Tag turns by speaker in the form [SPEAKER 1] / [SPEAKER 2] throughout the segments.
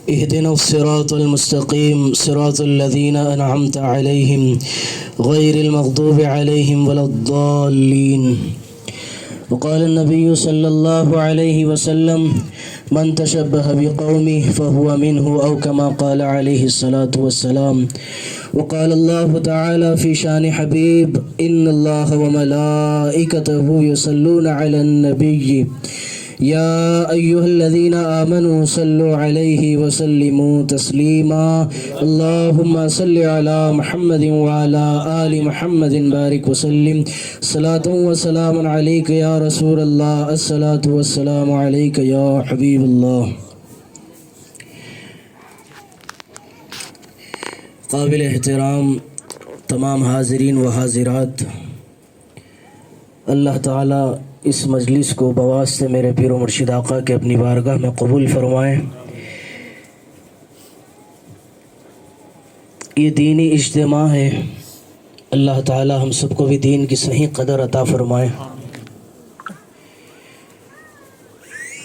[SPEAKER 1] اهدنا الصراط المستقيم صراط الذين أنعمت عليهم غير المغضوب عليهم ولا الضالين. وقال النبي صلى الله عليه وسلم من تشبه بقومه فهو منه أو كما قال عليه الصلاة والسلام. وقال الله تعالى في شان حبيب إن الله وملائكته يصلون على النبي يا أيها الذين آمنوا صلوا عليه وسلموا تسليما اللهم صل على محمد وعلى آل محمد بارك وسلم صلاة وسلام عليك يا رسول الله الصلاة والسلام عليك يا حبيب الله. قابل احترام تمام حاضرین و حاضرات، اللہ تعالیٰ اس مجلس کو بواسطے میرے پیر و مرشد آقا کے اپنی بارگاہ میں قبول فرمائیں. یہ دینی اجتماع ہے، اللہ تعالیٰ ہم سب کو بھی دین کی صحیح قدر عطا فرمائے.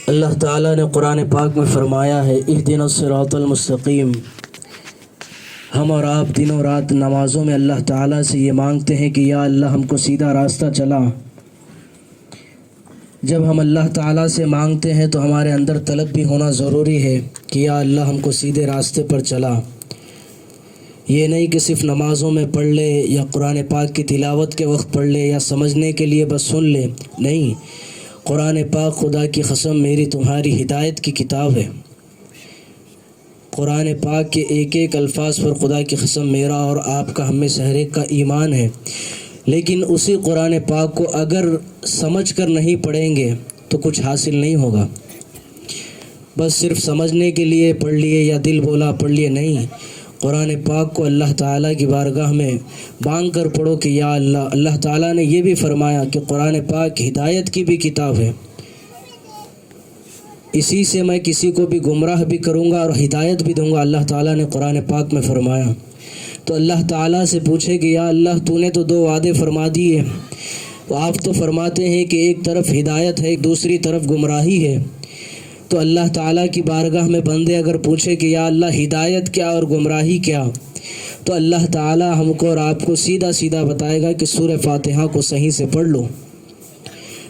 [SPEAKER 1] اللہ تعالیٰ نے قرآن پاک میں فرمایا ہے اہدنا الصراط المستقیم. ہم اور آپ دن و رات نمازوں میں اللہ تعالیٰ سے یہ مانگتے ہیں کہ یا اللہ ہم کو سیدھا راستہ چلا. جب ہم اللہ تعالیٰ سے مانگتے ہیں تو ہمارے اندر طلب بھی ہونا ضروری ہے کہ یا اللہ ہم کو سیدھے راستے پر چلا. یہ نہیں کہ صرف نمازوں میں پڑھ لے یا قرآن پاک کی تلاوت کے وقت پڑھ لے یا سمجھنے کے لیے بس سن لے. نہیں، قرآن پاک خدا کی قسم میری تمہاری ہدایت کی کتاب ہے. قرآن پاک کے ایک ایک الفاظ پر خدا کی قسم میرا اور آپ کا ہم میں سے ہر ایک کا ایمان ہے. لیکن اسی قرآن پاک کو اگر سمجھ کر نہیں پڑھیں گے تو کچھ حاصل نہیں ہوگا. بس صرف سمجھنے کے لیے پڑھ لیے یا دل بولا پڑھ لیے نہیں، قرآن پاک کو اللہ تعالیٰ کی بارگاہ میں مانگ کر پڑھو کہ یا اللہ. اللہ تعالیٰ نے یہ بھی فرمایا کہ قرآن پاک ہدایت کی بھی کتاب ہے، اسی سے میں کسی کو بھی گمراہ بھی کروں گا اور ہدایت بھی دوں گا، اللہ تعالیٰ نے قرآن پاک میں فرمایا. تو اللہ تعالیٰ سے پوچھے کہ یا اللہ تو نے تو 2 وعدے فرما دیے، تو آپ تو فرماتے ہیں کہ ایک طرف ہدایت ہے ایک دوسری طرف گمراہی ہے. تو اللہ تعالیٰ کی بارگاہ میں بندے اگر پوچھے کہ یا اللہ ہدایت کیا اور گمراہی کیا، تو اللہ تعالیٰ ہم کو اور آپ کو سیدھا سیدھا بتائے گا کہ سورہ فاتحہ کو صحیح سے پڑھ لو.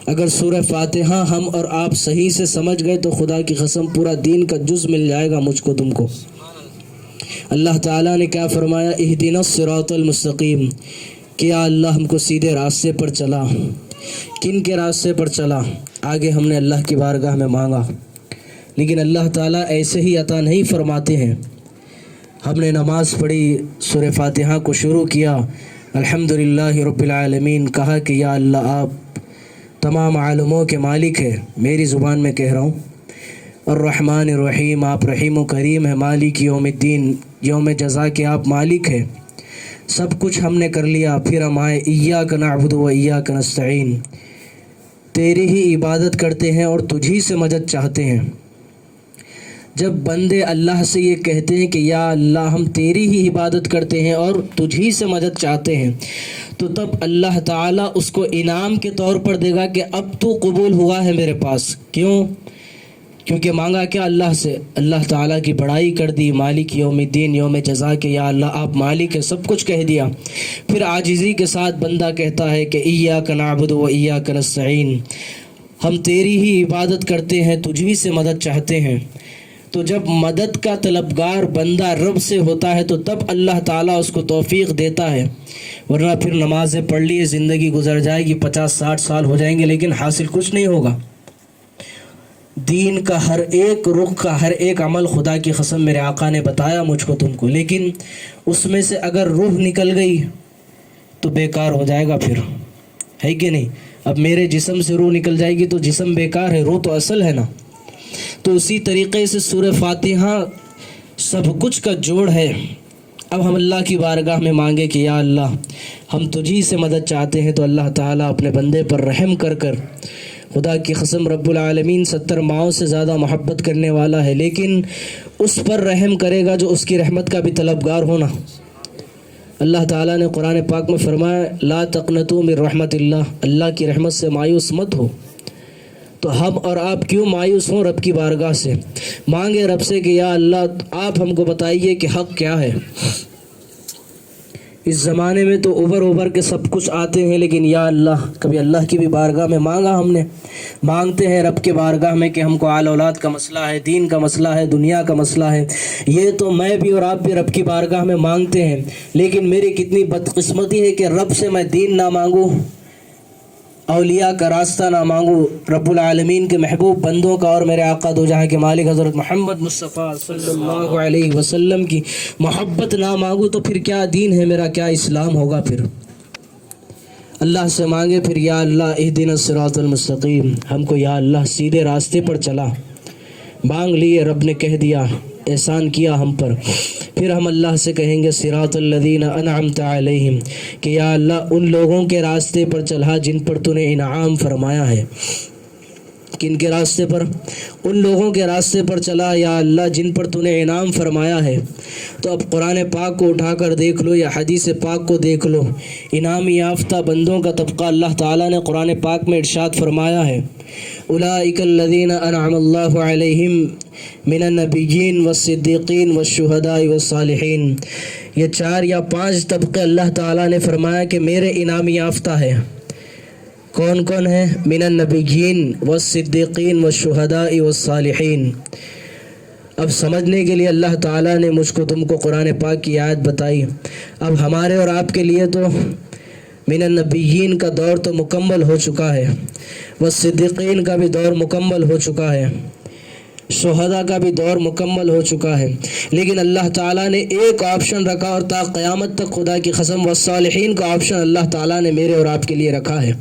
[SPEAKER 1] اگر سورہ فاتحہ ہم اور آپ صحیح سے سمجھ گئے تو خدا کی قسم پورا دین کا جز مل جائے گا مجھ کو تم کو. اللہ تعالیٰ نے کیا فرمایا اہدنا الصراط المستقیم، کہ یا اللہ ہم کو سیدھے راستے پر چلا. کن کے راستے پر چلا؟ آگے ہم نے اللہ کی بارگاہ میں مانگا، لیکن اللہ تعالیٰ ایسے ہی عطا نہیں فرماتے ہیں. ہم نے نماز پڑھی، سورہ فاتحہ کو شروع کیا، الحمدللہ رب العالمین کہا کہ یا اللہ آپ تمام عالموں کے مالک ہے. میری زبان میں کہہ رہا ہوں الرحمن الرحیم، آپ رحیم و کریم ہے. مالک یوم الدین، یوم جزا کے آپ مالک ہیں. سب کچھ ہم نے کر لیا، پھر ہم آئے ایاک نعبد و ایاک نستعین، تیری ہی عبادت کرتے ہیں اور تجھی سے مدد چاہتے ہیں. جب بندے اللہ سے یہ کہتے ہیں کہ یا اللہ ہم تیری ہی عبادت کرتے ہیں اور تجھی سے مدد چاہتے ہیں، تو تب اللہ تعالیٰ اس کو انعام کے طور پر دے گا کہ اب تو قبول ہوا ہے میرے پاس. کیوں؟ کیونکہ مانگا کیا اللہ سے؟ اللہ تعالیٰ کی بڑائی کر دی، مالک یوم الدین، یوم جزا کے یا اللہ آپ مالک ہے، سب کچھ کہہ دیا. پھر عاجزی کے ساتھ بندہ کہتا ہے کہ ایاک نعبد و ایاک نستعین، ہم تیری ہی عبادت کرتے ہیں، تجھی سے مدد چاہتے ہیں. تو جب مدد کا طلبگار بندہ رب سے ہوتا ہے تو تب اللہ تعالیٰ اس کو توفیق دیتا ہے. ورنہ پھر نمازیں پڑھ لیے زندگی گزر جائے گی، 50-60 سال ہو جائیں گے، لیکن حاصل کچھ نہیں ہوگا. دین کا ہر ایک رخ کا ہر ایک عمل خدا کی قسم میرے آقا نے بتایا مجھ کو تم کو، لیکن اس میں سے اگر روح نکل گئی تو بیکار ہو جائے گا. پھر ہے کہ نہیں؟ اب میرے جسم سے روح نکل جائے گی تو جسم بیکار ہے، روح تو اصل ہے نا. تو اسی طریقے سے سورہ فاتحہ سب کچھ کا جوڑ ہے. اب ہم اللہ کی بارگاہ میں مانگے کہ یا اللہ ہم تجھی سے مدد چاہتے ہیں، تو اللہ تعالیٰ اپنے بندے پر رحم کر کر، خدا کی قسم رب العالمین 70 ماؤں سے زیادہ محبت کرنے والا ہے، لیکن اس پر رحم کرے گا جو اس کی رحمت کا بھی طلبگار ہونا. اللہ تعالیٰ نے قرآن پاک میں فرمایا لا تقنطوا من رحمت اللہ، اللہ کی رحمت سے مایوس مت ہو. تو ہم اور آپ کیوں مایوس ہوں رب کی بارگاہ سے؟ مانگے رب سے کہ یا اللہ آپ ہم کو بتائیے کہ حق کیا ہے۔ اس زمانے میں تو اوبر کے سب کچھ آتے ہیں، لیکن یا اللہ کبھی اللہ کی بھی بارگاہ میں مانگا ہم نے؟ مانگتے ہیں رب کے بارگاہ میں کہ ہم کو آل اولاد کا مسئلہ ہے، دین کا مسئلہ ہے، دنیا کا مسئلہ ہے، یہ تو میں بھی اور آپ بھی رب کی بارگاہ میں مانگتے ہیں، لیکن میری کتنی بدقسمتی ہے کہ رب سے میں دین نہ مانگوں، اولیاء کا راستہ نہ مانگوں، رب العالمین کے محبوب بندوں کا اور میرے آقا دو جہاں کے مالک حضرت محمد مصطفیٰ صلی اللہ علیہ وسلم کی محبت نہ مانگوں تو پھر کیا دین ہے میرا، کیا اسلام ہوگا؟ پھر اللہ سے مانگے پھر یا اللہ اہدنا الصراط المستقیم، ہم کو یا اللہ سیدھے راستے پر چلا۔ مانگ لیے، رب نے کہہ دیا، احسان کیا ہم پر، پھر ہم اللہ سے کہیں گے صراط الذین انعمت علیہم، کہ یا اللہ ان لوگوں کے راستے پر چلا جن پر تو نے انعام فرمایا ہے۔ کن کے راستے پر؟ ان لوگوں کے راستے پر چلا یا اللہ جن پر تو نے انعام فرمایا ہے۔ تو اب قرآن پاک کو اٹھا کر دیکھ لو یا حدیث پاک کو دیکھ لو، انعام یافتہ بندوں کا طبقہ اللہ تعالیٰ نے قرآن پاک میں ارشاد فرمایا ہے، اولئک الذین انعم اللہ علیہم من النبیین والصدیقین والشہداء والصالحین۔ یہ 4 یا 5 طبقے اللہ تعالیٰ نے فرمایا کہ میرے انعام یافتہ ہے۔ کون کون ہیں؟ من النبیین والصدیقین والشہداء والصالحین۔ اب سمجھنے کے لیے اللہ تعالیٰ نے مجھ کو تم کو قرآن پاک کی آیت بتائی۔ اب ہمارے اور آپ کے لیے تو من النبیین کا دور تو مکمل ہو چکا ہے، والصدیقین کا بھی دور مکمل ہو چکا ہے، شہداء کا بھی دور مکمل ہو چکا ہے، لیکن اللہ تعالیٰ نے ایک آپشن رکھا، اور تا قیامت تک خدا کی قسم والصالحین کا آپشن اللہ تعالیٰ نے میرے اور آپ کے لیے رکھا ہے۔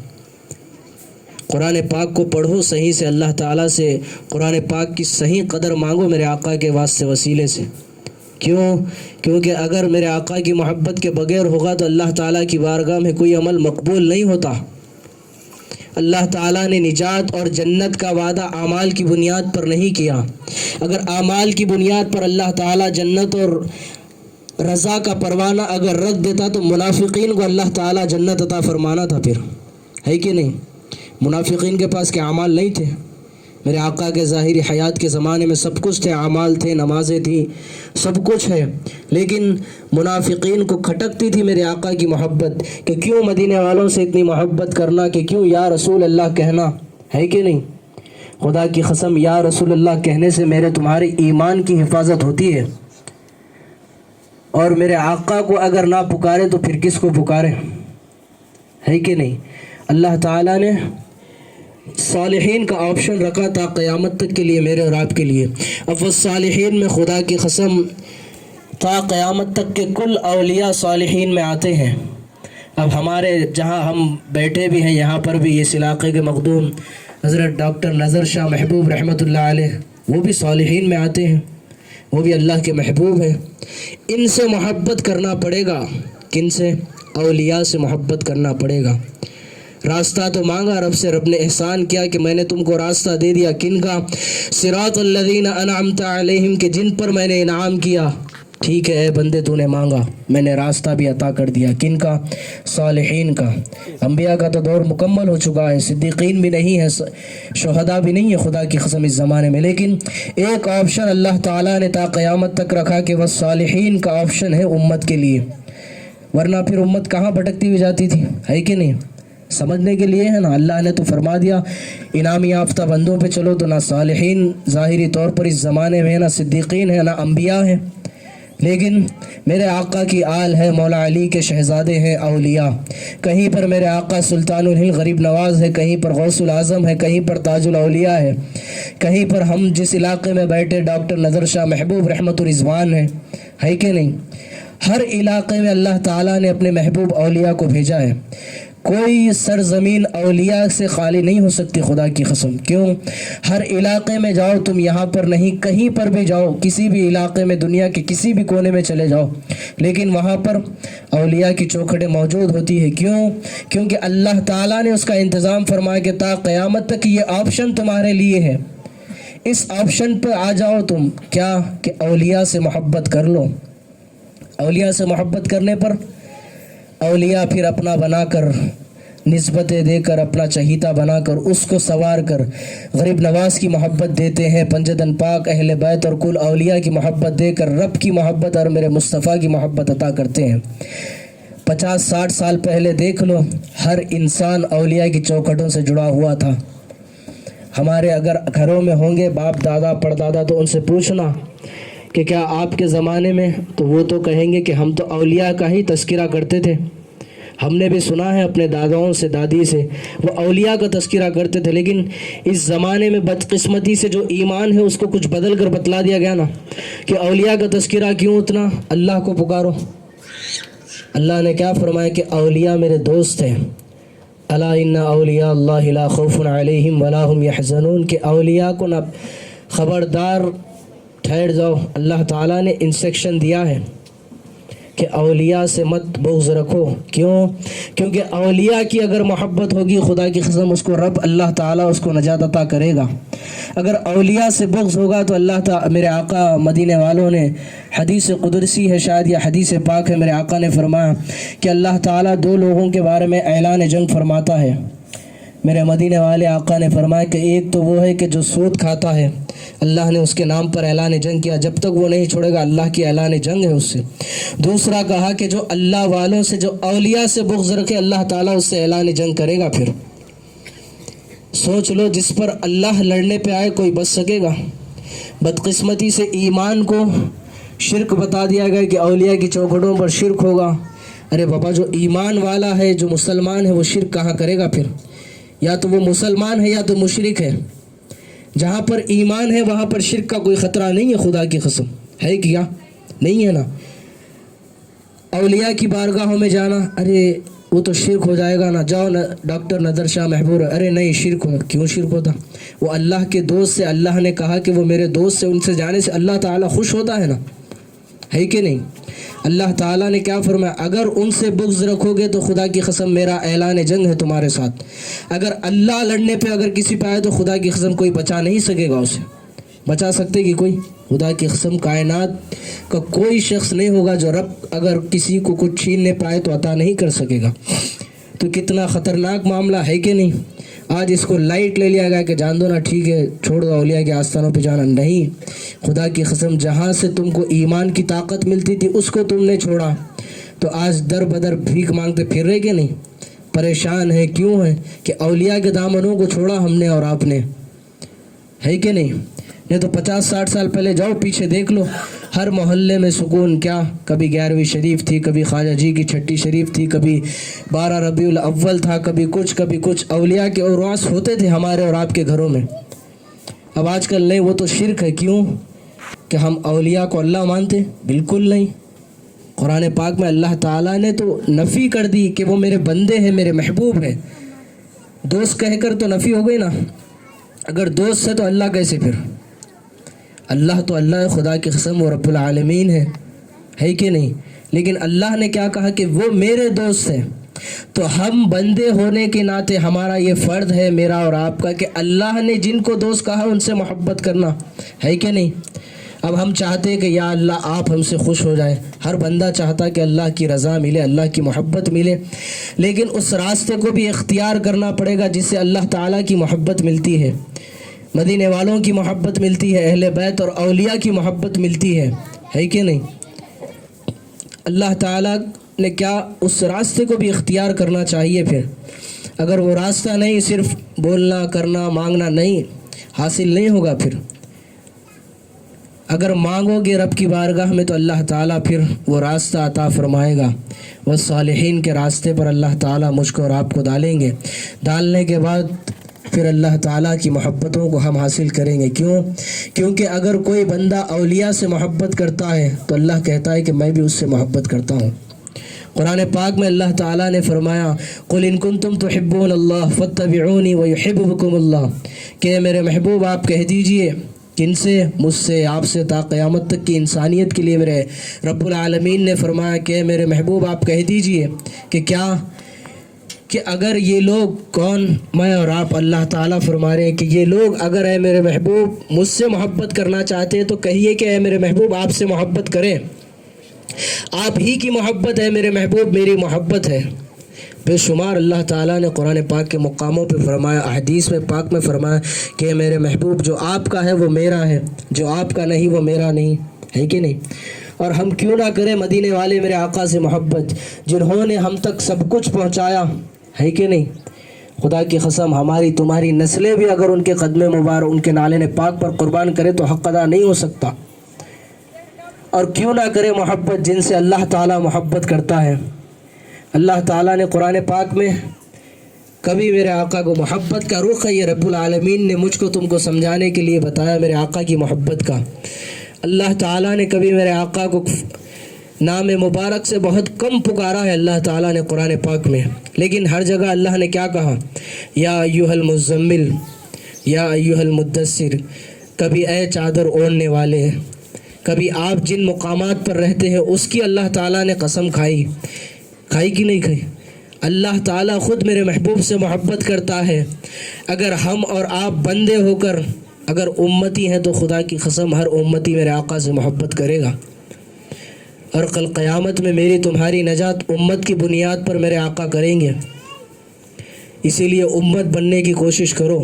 [SPEAKER 1] قرآن پاک کو پڑھو صحیح سے، اللہ تعالیٰ سے قرآن پاک کی صحیح قدر مانگو میرے آقا کے واسطے وسیلے سے۔ کیونکہ اگر میرے آقا کی محبت کے بغیر ہوگا تو اللہ تعالیٰ کی بارگاہ میں کوئی عمل مقبول نہیں ہوتا۔ اللہ تعالیٰ نے نجات اور جنت کا وعدہ اعمال کی بنیاد پر نہیں کیا۔ اگر اعمال کی بنیاد پر اللہ تعالیٰ جنت اور رضا کا پروانہ اگر رکھ دیتا تو منافقین کو اللہ تعالیٰ جنت عطا فرمانا تھا، پھر ہے کہ نہیں؟ منافقین کے پاس کیا اعمال نہیں تھے؟ میرے آقا کے ظاہری حیات کے زمانے میں سب کچھ تھے، اعمال تھے، نمازیں تھیں، سب کچھ ہے، لیکن منافقین کو کھٹکتی تھی میرے آقا کی محبت کہ کیوں مدینے والوں سے اتنی محبت کرنا، کہ کیوں یا رسول اللہ کہنا، ہے کہ نہیں؟ خدا کی قسم یا رسول اللہ کہنے سے میرے تمہارے ایمان کی حفاظت ہوتی ہے، اور میرے آقا کو اگر نہ پکارے تو پھر کس کو پکارے، ہے کہ نہیں؟ اللہ تعالیٰ نے صالحین کا آپشن رکھا تھا قیامت تک کے لیے میرے اور آپ کے لیے۔ اب وہ صالحین میں خدا کی قسم تا قیامت تک کے کل اولیاء صالحین میں آتے ہیں۔ اب ہمارے جہاں ہم بیٹھے بھی ہیں یہاں پر بھی اس علاقے کے مخدوم حضرت ڈاکٹر نظر شاہ محبوب رحمۃ اللہ علیہ، وہ بھی صالحین میں آتے ہیں، وہ بھی اللہ کے محبوب ہیں۔ ان سے محبت کرنا پڑے گا، کن سے؟ اولیاء سے محبت کرنا پڑے گا۔ راستہ تو مانگا رب سے، رب نے احسان کیا کہ میں نے تم کو راستہ دے دیا، کن کا؟ صراط الذین انعمت علیہم، کہ جن پر میں نے انعام کیا۔ ٹھیک ہے اے بندے، تو نے مانگا، میں نے راستہ بھی عطا کر دیا، کن کا؟ صالحین کا۔ انبیاء کا تو دور مکمل ہو چکا ہے، صدیقین بھی نہیں ہے، شہداء بھی نہیں ہے خدا کی قسم اس زمانے میں، لیکن ایک آپشن اللہ تعالیٰ نے تا قیامت تک رکھا کہ وہ صالحین کا آپشن ہے امت کے لیے، ورنہ پھر امت کہاں بھٹکتی ہوئی جاتی تھی، ہے کہ نہیں؟ سمجھنے کے لیے ہے نا، اللہ نے تو فرما دیا انعام یافتہ بندوں پہ چلو، تو نہ صالحین ظاہری طور پر اس زمانے میں ہے، نہ صدیقین ہے، نہ انبیاء ہیں، لیکن میرے آقا کی آل ہے، مولا علی کے شہزادے ہیں اولیاء۔ کہیں پر میرے آقا سلطان الہند غریب نواز ہے، کہیں پر غوث العظم ہے، کہیں پر تاج الاولیاء ہے، کہیں پر ہم جس علاقے میں بیٹھے ڈاکٹر نظر شاہ محبوب رحمت الرضوان ہے کہ نہیں؟ ہر علاقے میں اللہ تعالیٰ نے اپنے محبوب اولیاء کو بھیجا ہے۔ کوئی سرزمین اولیاء سے خالی نہیں ہو سکتی خدا کی قسم۔ کیوں؟ ہر علاقے میں جاؤ تم، یہاں پر نہیں کہیں پر بھی جاؤ، کسی بھی علاقے میں دنیا کے کسی بھی کونے میں چلے جاؤ، لیکن وہاں پر اولیاء کی چوکھٹیں موجود ہوتی ہے۔ کیوں؟ کیونکہ اللہ تعالیٰ نے اس کا انتظام فرمایا کہ تا قیامت تک یہ آپشن تمہارے لیے ہے، اس آپشن پہ آ جاؤ تم، کیا کہ اولیاء سے محبت کر لو۔ اولیاء سے محبت کرنے پر اولیاء پھر اپنا بنا کر نسبتیں دے کر اپنا چہیتا بنا کر اس کو سوار کر غریب نواز کی محبت دیتے ہیں، پنجتن پاک اہل بیت اور کل اولیاء کی محبت دے کر رب کی محبت اور میرے مصطفیٰ کی محبت عطا کرتے ہیں۔ 50-60 سال پہلے دیکھ لو، ہر انسان اولیاء کی چوکھٹوں سے جڑا ہوا تھا۔ ہمارے اگر گھروں میں ہوں گے باپ دادا پردادا تو ان سے پوچھنا کہ کیا آپ کے زمانے میں، تو وہ تو کہیں گے کہ ہم تو اولیاء کا ہی تذکرہ کرتے تھے، ہم نے بھی سنا ہے اپنے داداؤں سے دادی سے وہ اولیاء کا تذکرہ کرتے تھے۔ لیکن اس زمانے میں بدقسمتی سے جو ایمان ہے اس کو کچھ بدل کر بتلا دیا گیا نا کہ اولیاء کا تذکرہ کیوں اتنا، اللہ کو پکارو۔ اللہ نے کیا فرمایا کہ اولیاء میرے دوست ہیں، الا ان اولیاء اللہ لا خوف علیہم ولا هم یحزنون، کہ اولیاء کو نہ خبردار ٹھہر جاؤ، اللہ تعالیٰ نے انسٹرکشن دیا ہے کہ اولیاء سے مت بغض رکھو۔ کیونکہ اولیاء کی اگر محبت ہوگی خدا کی قسم اس کو رب اللہ تعالیٰ اس کو نجات عطا کرے گا۔ اگر اولیاء سے بغض ہوگا تو اللہ تعالیٰ، میرے آقا مدینے والوں نے، حدیث قدسی ہے شاید یا حدیث پاک ہے، میرے آقا نے فرمایا کہ اللہ تعالیٰ 2 لوگوں کے بارے میں اعلان جنگ فرماتا ہے۔ میرے مدینے والے آقا نے فرمایا کہ ایک تو وہ ہے کہ جو سود کھاتا ہے، اللہ نے اس کے نام پر اعلان جنگ کیا، جب تک وہ نہیں چھوڑے گا اللہ کی اعلان جنگ ہے اس سے۔ دوسرا کہا کہ جو اللہ والوں سے، جو اولیاء سے بغض رکھے، اللہ تعالیٰ اس سے اعلان جنگ کرے گا۔ پھر سوچ لو، جس پر اللہ لڑنے پہ آئے کوئی بچ سکے گا؟ بدقسمتی سے ایمان کو شرک بتا دیا گیا کہ اولیاء کی چوکھٹوں پر شرک ہوگا۔ ارے بابا، جو ایمان والا ہے، جو مسلمان ہے، وہ شرک کہاں کرے گا پھر؟ یا تو وہ مسلمان ہے یا تو مشرک ہے۔ جہاں پر ایمان ہے وہاں پر شرک کا کوئی خطرہ نہیں ہے، خدا کی قسم ہے کیا نہیں ہے نا۔ اولیاء کی بارگاہوں میں جانا، ارے وہ تو شرک ہو جائے گا نا، جاؤ نا ڈاکٹر نادر شاہ محبور، ارے نہیں شرک ہو، کیوں شرک ہوتا؟ وہ اللہ کے دوست سے، اللہ نے کہا کہ وہ میرے دوست سے، ان سے جانے سے اللہ تعالیٰ خوش ہوتا ہے نا، ہے کہ نہیں؟ اللہ تعالیٰ نے کیا فرمایا؟ اگر ان سے بغض رکھو گے تو خدا کی قسم میرا اعلان جنگ ہے تمہارے ساتھ۔ اگر اللہ لڑنے پہ اگر کسی پہ آئے تو خدا کی قسم کوئی بچا نہیں سکے گا اسے۔ بچا سکتے کہ کوئی؟ خدا کی قسم کائنات کا کوئی شخص نہیں ہوگا جو رب اگر کسی کو کچھ چھیننے پائے تو عطا نہیں کر سکے گا۔ تو کتنا خطرناک معاملہ ہے کہ نہیں؟ آج اس کو لائٹ لے لیا گیا کہ جان دو نا، ٹھیک ہے چھوڑ دو اولیاء کے آستانوں پہ جانا، نہیں۔ خدا کی قسم جہاں سے تم کو ایمان کی طاقت ملتی تھی اس کو تم نے چھوڑا، تو آج در بدر بھیک مانگتے پھر رہے کہ نہیں؟ پریشان ہے، کیوں ہے کہ اولیاء کے دامنوں کو چھوڑا ہم نے اور آپ نے، ہے کہ نہیں؟ نہیں تو 50-60 سال پہلے جاؤ پیچھے دیکھ لو، ہر محلے میں سکون کیا، کبھی 11ویں شریف تھی، کبھی خواجہ جی کی چھٹی شریف تھی، کبھی 12 ربیع الاول تھا، کبھی کچھ اولیاء کے اورواس ہوتے تھے ہمارے اور آپ کے گھروں میں۔ اب آج کل نہیں، وہ تو شرک ہے۔ کیوں کہ ہم اولیاء کو اللہ مانتے؟ بالکل نہیں۔ قرآن پاک میں اللہ تعالیٰ نے تو نفی کر دی کہ وہ میرے بندے ہیں، میرے محبوب ہیں۔ دوست کہہ کر تو نفی ہو گئی نا، اگر دوست ہے تو اللہ کیسے پھر؟ اللہ تو اللہ ہے، خدا کی قسم وہ رب العالمین ہے کہ نہیں؟ لیکن اللہ نے کیا کہا کہ وہ میرے دوست ہیں، تو ہم بندے ہونے کے ناطے ہمارا یہ فرض ہے، میرا اور آپ کا، کہ اللہ نے جن کو دوست کہا ان سے محبت کرنا، ہے کہ نہیں؟ اب ہم چاہتے ہیں کہ یا اللہ آپ ہم سے خوش ہو جائے، ہر بندہ چاہتا کہ اللہ کی رضا ملے، اللہ کی محبت ملے، لیکن اس راستے کو بھی اختیار کرنا پڑے گا جس سے اللہ تعالیٰ کی محبت ملتی ہے، مدینے والوں کی محبت ملتی ہے، اہل بیت اور اولیاء کی محبت ملتی ہے کہ نہیں؟ اللہ تعالیٰ نے کیا اس راستے کو بھی اختیار کرنا چاہیے۔ پھر اگر وہ راستہ نہیں، صرف بولنا کرنا مانگنا نہیں، حاصل نہیں ہوگا۔ پھر اگر مانگو گے رب کی بارگاہ میں تو اللہ تعالیٰ پھر وہ راستہ عطا فرمائے گا۔ وہ صالحین کے راستے پر اللہ تعالیٰ مجھ کو اور آپ کو ڈالیں گے، ڈالنے کے بعد پھر اللہ تعالیٰ کی محبتوں کو ہم حاصل کریں گے۔ کیونکہ اگر کوئی بندہ اولیاء سے محبت کرتا ہے تو اللہ کہتا ہے کہ میں بھی اس سے محبت کرتا ہوں۔ قرآن پاک میں اللہ تعالیٰ نے فرمایا قُلْ إِن كُنتُمْ تُحِبُّونَ اللَّهَ فَاتَّبِعُونِي وَيُحِبُّكُمُ اللَّهُ، کہ میرے محبوب آپ کہہ دیجئے، کن سے؟ مجھ سے، آپ سے، تا قیامت تک کی انسانیت کے لیے میرے رب العالمین نے فرمایا کہ میرے محبوب آپ کہہ دیجئے کہ کیا، کہ اگر یہ لوگ، کون؟ میں اور آپ، اللہ تعالیٰ فرما رہے ہیں کہ یہ لوگ اگر اے میرے محبوب مجھ سے محبت کرنا چاہتے ہیں تو کہیے کہ اے میرے محبوب آپ سے محبت کریں، آپ ہی کی محبت ہے میرے محبوب، میری محبت ہے۔ بے شمار اللہ تعالیٰ نے قرآن پاک کے مقاموں پہ فرمایا، احادیث میں پاک میں فرمایا کہ میرے محبوب جو آپ کا ہے وہ میرا ہے، جو آپ کا نہیں وہ میرا نہیں ہے کہ نہیں؟ اور ہم کیوں نہ کریں مدینے والے میرے آقا سے محبت، جنہوں نے ہم تک سب کچھ پہنچایا ہے کہ نہیں؟ خدا کی قسم ہماری تمہاری نسلیں بھی اگر ان کے قدم مبارک ان کے نالے پاک پر قربان کرے تو حق ادا نہیں ہو سکتا۔ اور کیوں نہ کرے محبت جن سے اللہ تعالیٰ محبت کرتا ہے۔ اللہ تعالیٰ نے قرآن پاک میں کبھی میرے آقا کو محبت کا رخ ہے، یہ رب العالمین نے مجھ کو تم کو سمجھانے کے لیے بتایا میرے آقا کی محبت کا۔ اللہ تعالیٰ نے کبھی میرے آقا کو نام مبارک سے بہت کم پکارا ہے اللہ تعالیٰ نے قرآن پاک میں، لیکن ہر جگہ اللہ نے کیا کہا؟ یا ایھا المزمل، یا ایھا المدثر، کبھی اے چادر اوڑھنے والے، کبھی آپ جن مقامات پر رہتے ہیں اس کی اللہ تعالیٰ نے قسم کھائی کہ نہیں کھائی؟ اللہ تعالیٰ خود میرے محبوب سے محبت کرتا ہے۔ اگر ہم اور آپ بندے ہو کر اگر امتی ہیں تو خدا کی قسم ہر امتی میرے آقا سے محبت کرے گا، اور کل قیامت میں میری تمہاری نجات امت کی بنیاد پر میرے آقا کریں گے۔ اسی لیے امت بننے کی کوشش کرو،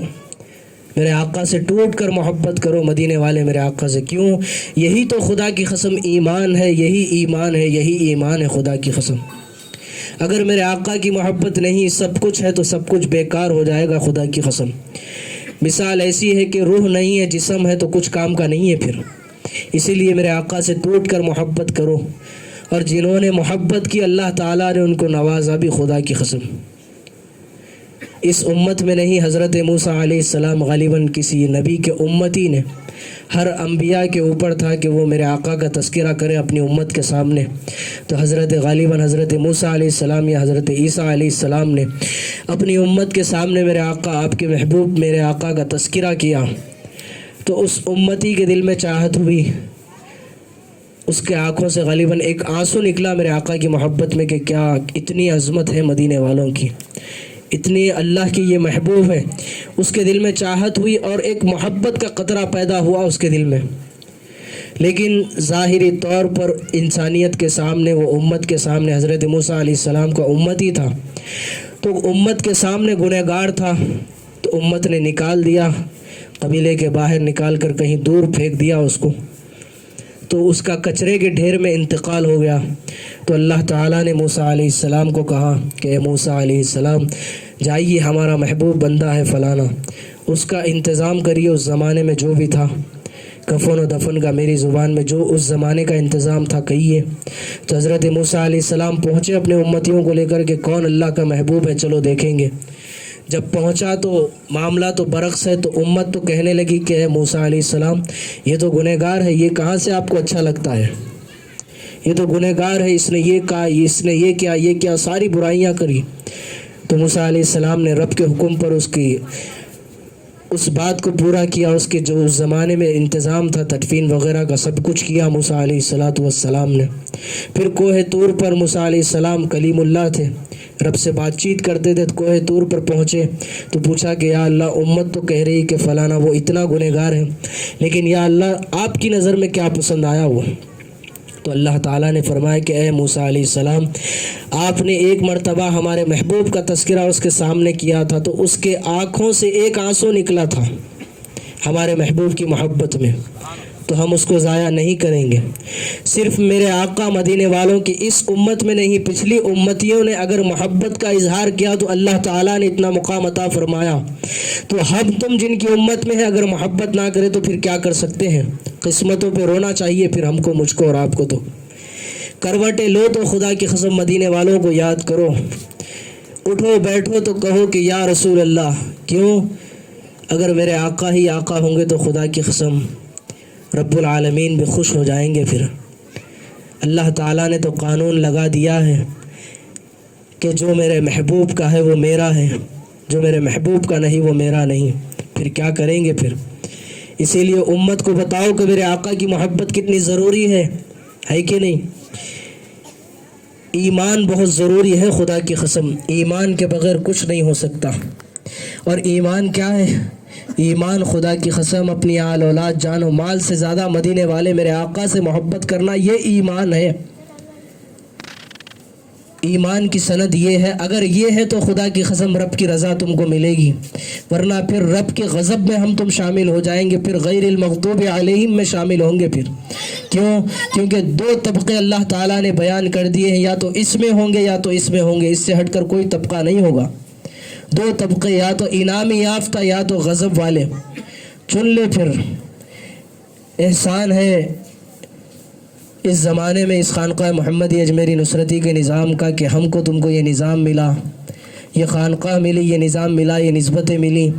[SPEAKER 1] میرے آقا سے ٹوٹ کر محبت کرو، مدینے والے میرے آقا سے۔ کیوں؟ یہی تو خدا کی قسم ایمان ہے، یہی ایمان ہے، یہی ایمان ہے خدا کی قسم۔ اگر میرے آقا کی محبت نہیں، سب کچھ ہے تو سب کچھ بیکار ہو جائے گا خدا کی قسم۔ مثال ایسی ہے کہ روح نہیں ہے، جسم ہے تو کچھ کام کا نہیں ہے پھر۔ اسی لیے میرے آقا سے ٹوٹ کر محبت کرو، اور جنہوں نے محبت کی اللہ تعالیٰ نے ان کو نوازا بھی خدا کی قسم۔ اس امت میں نہیں، حضرت موسیٰ علیہ السلام غالباً کسی نبی کے امتی نے، ہر انبیاء کے اوپر تھا کہ وہ میرے آقا کا تذکرہ کرے اپنی امت کے سامنے، تو غالباً حضرت موسیٰ علیہ السلام یا حضرت عیسیٰ علیہ السلام نے اپنی امت کے سامنے میرے آقا، آپ کے محبوب میرے آقا کا تذکرہ کیا، تو اس امتی کے دل میں چاہت ہوئی، اس کے آنکھوں سے غالباً ایک آنسو نکلا میرے آقا کی محبت میں کہ کیا اتنی عظمت ہے مدینے والوں کی، اتنی اللہ کی یہ محبوب ہے۔ اس کے دل میں چاہت ہوئی اور ایک محبت کا قطرہ پیدا ہوا اس کے دل میں، لیکن ظاہری طور پر انسانیت کے سامنے، وہ امت کے سامنے حضرت موسیٰ علیہ السلام کا امتی تھا، تو امت کے سامنے گنہگار تھا، تو امت نے نکال دیا، قبیلے کے باہر نکال کر کہیں دور پھینک دیا اس کو، تو اس کا کچرے کے ڈھیر میں انتقال ہو گیا۔ تو اللہ تعالیٰ نے موسیٰ علیہ السلام کو کہا کہ اے موسیٰ علیہ السلام، جائیے ہمارا محبوب بندہ ہے فلانا، اس کا انتظام کریے، اس زمانے میں جو بھی تھا کفن و دفن کا، میری زبان میں جو اس زمانے کا انتظام تھا کہیے۔ تو حضرت موسیٰ علیہ السلام پہنچے اپنے امتیوں کو لے کر کہ کون اللہ کا محبوب ہے، چلو دیکھیں گے۔ جب پہنچا تو معاملہ تو برعکس ہے، تو امت تو کہنے لگی کہ اے موسیٰ علیہ السلام، یہ تو گنہگار ہے، یہ کہاں سے آپ کو اچھا لگتا ہے؟ یہ تو گنہگار ہے، اس نے یہ کہا، اس نے یہ کیا، یہ کیا، ساری برائیاں کری۔ تو موسیٰ علیہ السلام نے رب کے حکم پر اس بات کو پورا کیا، اس کے جو اس زمانے میں انتظام تھا تدفین وغیرہ کا سب کچھ کیا موسیٰ علیہ السلام نے۔ پھر کوہ طور پر موسیٰ علیہ السلام کلیم اللہ تھے، رب سے بات چیت کرتے تھے، کوہ طور پر پہنچے تو پوچھا کہ یا اللہ، امت تو کہہ رہی کہ فلانا وہ اتنا گنہگار ہے، لیکن یا اللہ آپ کی نظر میں کیا پسند آیا وہ؟ تو اللہ تعالیٰ نے فرمایا کہ اے موسیٰ علیہ السلام، آپ نے ایک مرتبہ ہمارے محبوب کا تذکرہ اس کے سامنے کیا تھا، تو اس کے آنکھوں سے ایک آنسو نکلا تھا ہمارے محبوب کی محبت میں، تو ہم اس کو ضائع نہیں کریں گے۔ صرف میرے آقا مدینے والوں کی اس امت میں نہیں، پچھلی امتیوں نے اگر محبت کا اظہار کیا تو اللہ تعالیٰ نے اتنا مقام عطا فرمایا، تو ہم تم جن کی امت میں ہیں اگر محبت نہ کرے تو پھر کیا کر سکتے ہیں؟ قسمتوں پہ رونا چاہیے پھر ہم کو، مجھ کو اور آپ کو۔ تو کروٹیں لو تو خدا کی قسم مدینے والوں کو یاد کرو، اٹھو بیٹھو تو کہو کہ یا رسول اللہ۔ کیوں؟ اگر میرے آقا ہی آقا ہوں گے تو خدا کی قسم رب العالمین بھی خوش ہو جائیں گے۔ پھر اللہ تعالیٰ نے تو قانون لگا دیا ہے کہ جو میرے محبوب کا ہے وہ میرا ہے، جو میرے محبوب کا نہیں وہ میرا نہیں، پھر کیا کریں گے پھر؟ اسی لیے امت کو بتاؤ کہ میرے آقا کی محبت کتنی ضروری ہے کہ نہیں؟ ایمان بہت ضروری ہے خدا کی قسم، ایمان کے بغیر کچھ نہیں ہو سکتا۔ اور ایمان کیا ہے؟ ایمان خدا کی قسم اپنی آل اولاد جان و مال سے زیادہ مدینے والے میرے آقا سے محبت کرنا، یہ ایمان ہے۔ ایمان کی سند یہ ہے، اگر یہ ہے تو خدا کی قسم رب کی رضا تم کو ملے گی، ورنہ پھر رب کے غضب میں ہم تم شامل ہو جائیں گے، پھر غیر المغضوب علیہم میں شامل ہوں گے۔ پھر کیوں؟ کیونکہ دو طبقے اللہ تعالیٰ نے بیان کر دیے ہیں، یا تو اس میں ہوں گے یا تو اس میں ہوں گے، اس سے ہٹ کر کوئی طبقہ نہیں ہوگا۔ دو طبقے، یا تو انعام یافتہ یا تو غضب والے، چن لے۔ پھر احسان ہے اس زمانے میں اس خانقاہ محمدی اجمیری نصرتی کے نظام کا کہ ہم کو تم کو یہ نظام ملا، یہ خانقاہ ملی، یہ نظام ملا، یہ نسبتیں ملی۔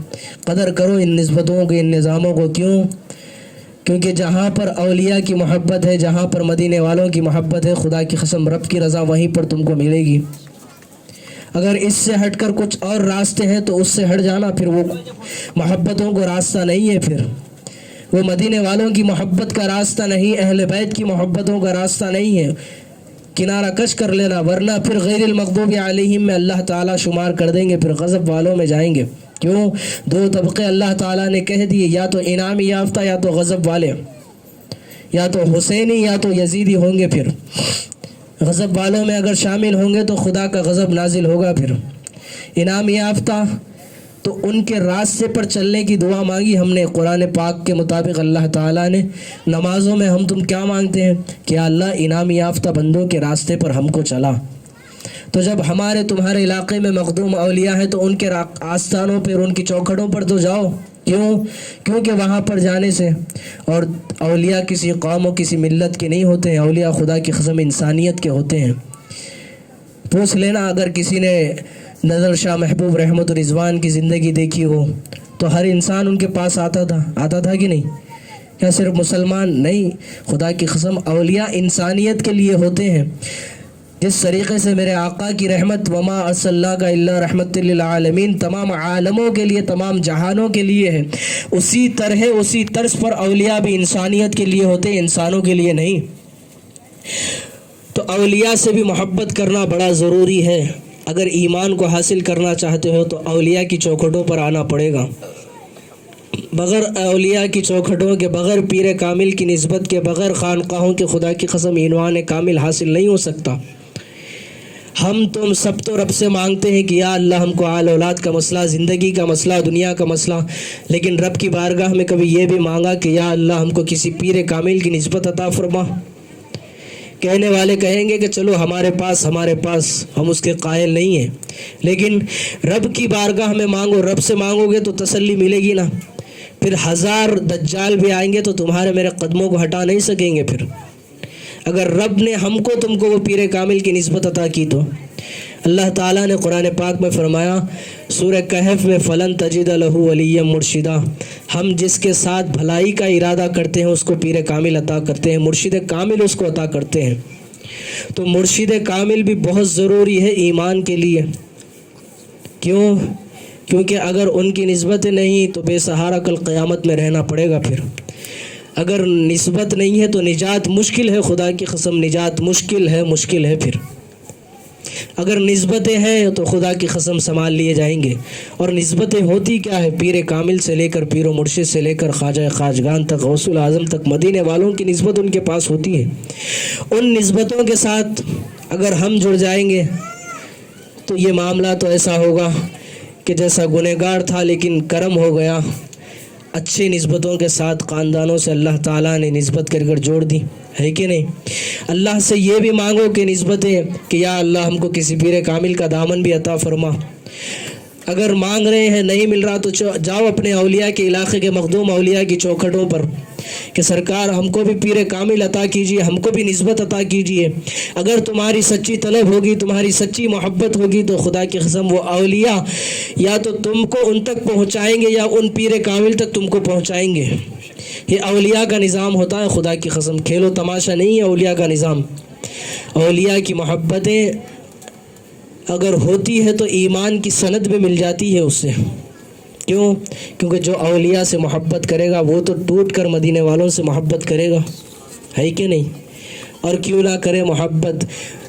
[SPEAKER 1] قدر کرو ان نسبتوں کے، ان نظاموں کو۔ کیوں؟ کیونکہ جہاں پر اولیاء کی محبت ہے، جہاں پر مدینے والوں کی محبت ہے، خدا کی قسم رب کی رضا وہیں پر تم کو ملے گی۔ اگر اس سے ہٹ کر کچھ اور راستے ہیں تو اس سے ہٹ جانا، پھر وہ محبتوں کو راستہ نہیں ہے، پھر وہ مدینے والوں کی محبت کا راستہ نہیں، اہل بیت کی محبتوں کا راستہ نہیں ہے، کنارہ کش کر لینا، ورنہ پھر غیر المغضوب علیہم میں اللہ تعالیٰ شمار کر دیں گے، پھر غضب والوں میں جائیں گے۔ کیوں؟ دو طبقے اللہ تعالیٰ نے کہہ دیے، یا تو انعام یافتہ یا تو غضب والے، یا تو حسینی یا تو یزیدی ہوں گے۔ پھر غضب والوں میں اگر شامل ہوں گے تو خدا کا غضب نازل ہوگا۔ پھر انعام یافتہ تو ان کے راستے پر چلنے کی دعا مانگی ہم نے قرآن پاک کے مطابق۔ اللہ تعالیٰ نے نمازوں میں ہم تم کیا مانگتے ہیں کہ یا اللہ انعام یافتہ بندوں کے راستے پر ہم کو چلا۔ تو جب ہمارے تمہارے علاقے میں مخدوم اولیاء ہیں تو ان کے آستانوں پر، ان کی چوکھٹوں پر تو جاؤ۔ کیوں؟ کیونکہ وہاں پر جانے سے، اور اولیاء کسی قوم و کسی ملت کے نہیں ہوتے ہیں، اولیاء خدا کی قسم انسانیت کے ہوتے ہیں۔ پوچھ لینا اگر کسی نے نظر شاہ محبوب رحمت رضوان کی زندگی دیکھی ہو تو ہر انسان ان کے پاس آتا تھا کہ نہیں؟ کیا صرف مسلمان؟ نہیں، خدا کی قسم اولیاء انسانیت کے لیے ہوتے ہیں۔ جس طریقے سے میرے آقا کی رحمت وما ارسلناک الا رحمت للعالمین تمام عالموں کے لیے، تمام جہانوں کے لیے ہے، اسی طرح اسی طرز پر اولیاء بھی انسانیت کے لیے ہوتے ہیں، انسانوں کے لیے نہیں۔ تو اولیاء سے بھی محبت کرنا بڑا ضروری ہے۔ اگر ایمان کو حاصل کرنا چاہتے ہو تو اولیاء کی چوکھٹوں پر آنا پڑے گا۔ بغیر اولیاء کی چوکھٹوں کے، بغیر پیر کامل کی نسبت کے، بغیر خانقاہوں کے خدا کی قسم عنوان کامل حاصل نہیں ہو سکتا۔ ہم تم سب تو رب سے مانگتے ہیں کہ یا اللہ ہم کو آل اولاد کا مسئلہ، زندگی کا مسئلہ، دنیا کا مسئلہ، لیکن رب کی بارگاہ میں کبھی یہ بھی مانگا کہ یا اللہ ہم کو کسی پیر کامل کی نسبت عطا فرما؟ کہنے والے کہیں گے کہ چلو ہمارے پاس، ہم اس کے قائل نہیں ہیں، لیکن رب کی بارگاہ میں مانگو، رب سے مانگو گے تو تسلی ملے گی نا۔ پھر 1000 دجال بھی آئیں گے تو تمہارے میرے قدموں کو ہٹا نہیں سکیں گے۔ پھر اگر رب نے ہم کو تم کو وہ پیر کامل کی نسبت عطا کی تو اللہ تعالیٰ نے قرآن پاک میں فرمایا سورہ کہف میں فلن تجد لہ ولیا مرشدہ، ہم جس کے ساتھ بھلائی کا ارادہ کرتے ہیں اس کو پیر کامل عطا کرتے ہیں، مرشد کامل اس کو عطا کرتے ہیں۔ تو مرشد کامل بھی بہت ضروری ہے ایمان کے لیے۔ کیوں؟ کیونکہ اگر ان کی نسبت نہیں تو بے سہارا کل قیامت میں رہنا پڑے گا۔ پھر اگر نسبت نہیں ہے تو نجات مشکل ہے، خدا کی قسم نجات مشکل ہے۔ پھر اگر نسبتیں ہیں تو خدا کی قسم سنبھال لیے جائیں گے۔ اور نسبتیں ہوتی کیا ہے؟ پیر کامل سے لے کر پیر و مرشد سے لے کر خواجہ خواجگان تک، غوث الاعظم تک، مدینے والوں کی نسبت ان کے پاس ہوتی ہے۔ ان نسبتوں کے ساتھ اگر ہم جڑ جائیں گے تو یہ معاملہ تو ایسا ہوگا کہ جیسا گنہگار تھا لیکن کرم ہو گیا۔ اچھی نسبتوں کے ساتھ خاندانوں سے اللہ تعالیٰ نے نسبت کر جوڑ دی ہے کہ نہیں؟ اللہ سے یہ بھی مانگو کہ نسبتیں کہ یا اللہ ہم کو کسی پیر کامل کا دامن بھی عطا فرما۔ اگر مانگ رہے ہیں نہیں مل رہا تو جاؤ اپنے اولیاء کے علاقے کے مخدوم اولیاء کی چوکھٹوں پر کہ سرکار ہم کو بھی پیر کامل عطا کیجیے، ہم کو بھی نسبت عطا کیجیے۔ اگر تمہاری سچی طلب ہوگی، تمہاری سچی محبت ہوگی تو خدا کی قسم وہ اولیاء یا تو تم کو ان تک پہنچائیں گے یا ان پیر کامل تک تم کو پہنچائیں گے۔ یہ اولیاء کا نظام ہوتا ہے، خدا کی قسم کھیل و تماشا نہیں ہے اولیاء کا نظام۔ اولیاء کی محبتیں اگر ہوتی ہے تو ایمان کی سند بھی مل جاتی ہے اس سے۔ کیوں؟ کیونکہ جو اولیاء سے محبت کرے گا وہ تو ٹوٹ کر مدینے والوں سے محبت کرے گا، ہے کہ نہیں؟ اور کیوں نہ کرے محبت؟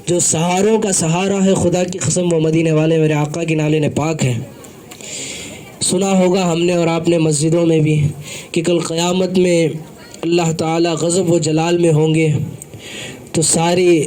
[SPEAKER 1] جو سہاروں کا سہارا ہے خدا کی قسم وہ مدینے والے میرے آقا کی نالے پاک ہیں۔ سنا ہوگا ہم نے اور آپ نے مسجدوں میں بھی کہ کل قیامت میں اللہ تعالیٰ غضب و جلال میں ہوں گے تو ساری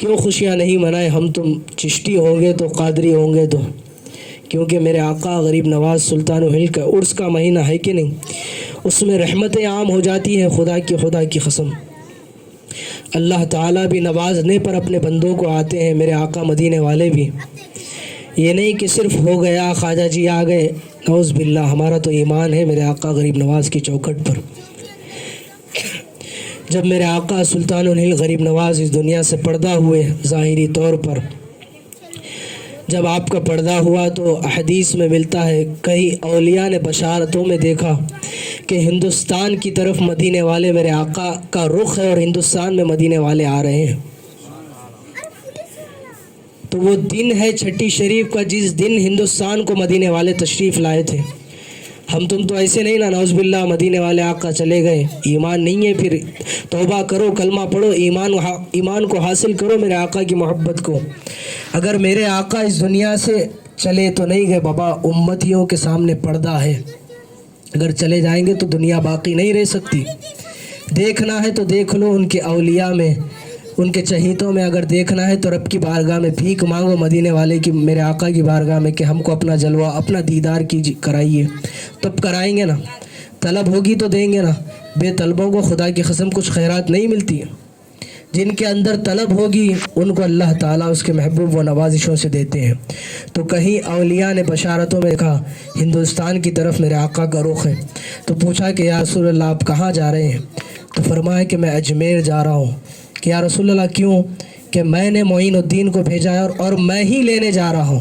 [SPEAKER 1] کیوں خوشیاں نہیں منائیں ہم تم چشتی ہوں گے تو قادری ہوں گے تو، کیونکہ میرے آقا غریب نواز سلطان الہند کا عرس کا مہینہ ہے کہ نہیں، اس میں رحمتیں عام ہو جاتی ہیں. خدا کی قسم اللہ تعالیٰ بھی نوازنے پر اپنے بندوں کو آتے ہیں. میرے آقا مدینے والے بھی، یہ نہیں کہ صرف ہو گیا خواجہ جی آ گئے، نعوذ باللہ. ہمارا تو ایمان ہے میرے آقا غریب نواز کی چوکھٹ پر. جب میرے آقا سلطان الہند غریب نواز اس دنیا سے پردہ ہوئے ظاہری طور پر، جب آپ کا پردہ ہوا تو حدیث میں ملتا ہے کئی اولیاء نے بشارتوں میں دیکھا کہ ہندوستان کی طرف مدینے والے میرے آقا کا رخ ہے اور ہندوستان میں مدینے والے آ رہے ہیں. تو وہ دن ہے چھٹی شریف کا جس دن ہندوستان کو مدینے والے تشریف لائے تھے. ہم تم تو ایسے نہیں نا، نعوذ باللہ مدینے والے آقا چلے گئے. ایمان نہیں ہے پھر توبہ کرو، کلمہ پڑھو، ایمان کو حاصل کرو میرے آقا کی محبت کو. اگر میرے آقا اس دنیا سے چلے تو نہیں گئے بابا، امتیوں کے سامنے پردہ ہے. اگر چلے جائیں گے تو دنیا باقی نہیں رہ سکتی. دیکھنا ہے تو دیکھ لو ان کے اولیاء میں، ان کے چہیتوں میں. اگر دیکھنا ہے تو رب کی بارگاہ میں بھیک مانگو مدینے والے کی، میرے آقا کی بارگاہ میں کہ ہم کو اپنا جلوہ، اپنا دیدار کرائیے. تب کرائیں گے نا، طلب ہوگی تو دیں گے نا. بے طلبوں کو خدا کی قسم کچھ خیرات نہیں ملتی. جن کے اندر طلب ہوگی ان کو اللہ تعالیٰ اس کے محبوب و نوازشوں سے دیتے ہیں. تو کہیں اولیاء نے بشارتوں میں کہا ہندوستان کی طرف میرے آقا کا رخ ہے. تو پوچھا کہ یا رسول اللہ آپ کہاں جا رہے ہیں؟ تو فرمایا کہ میں اجمیر جا رہا ہوں. کہ یا رسول اللہ کیوں؟ کہ میں نے معین الدین کو بھیجا ہے اور میں ہی لینے جا رہا ہوں.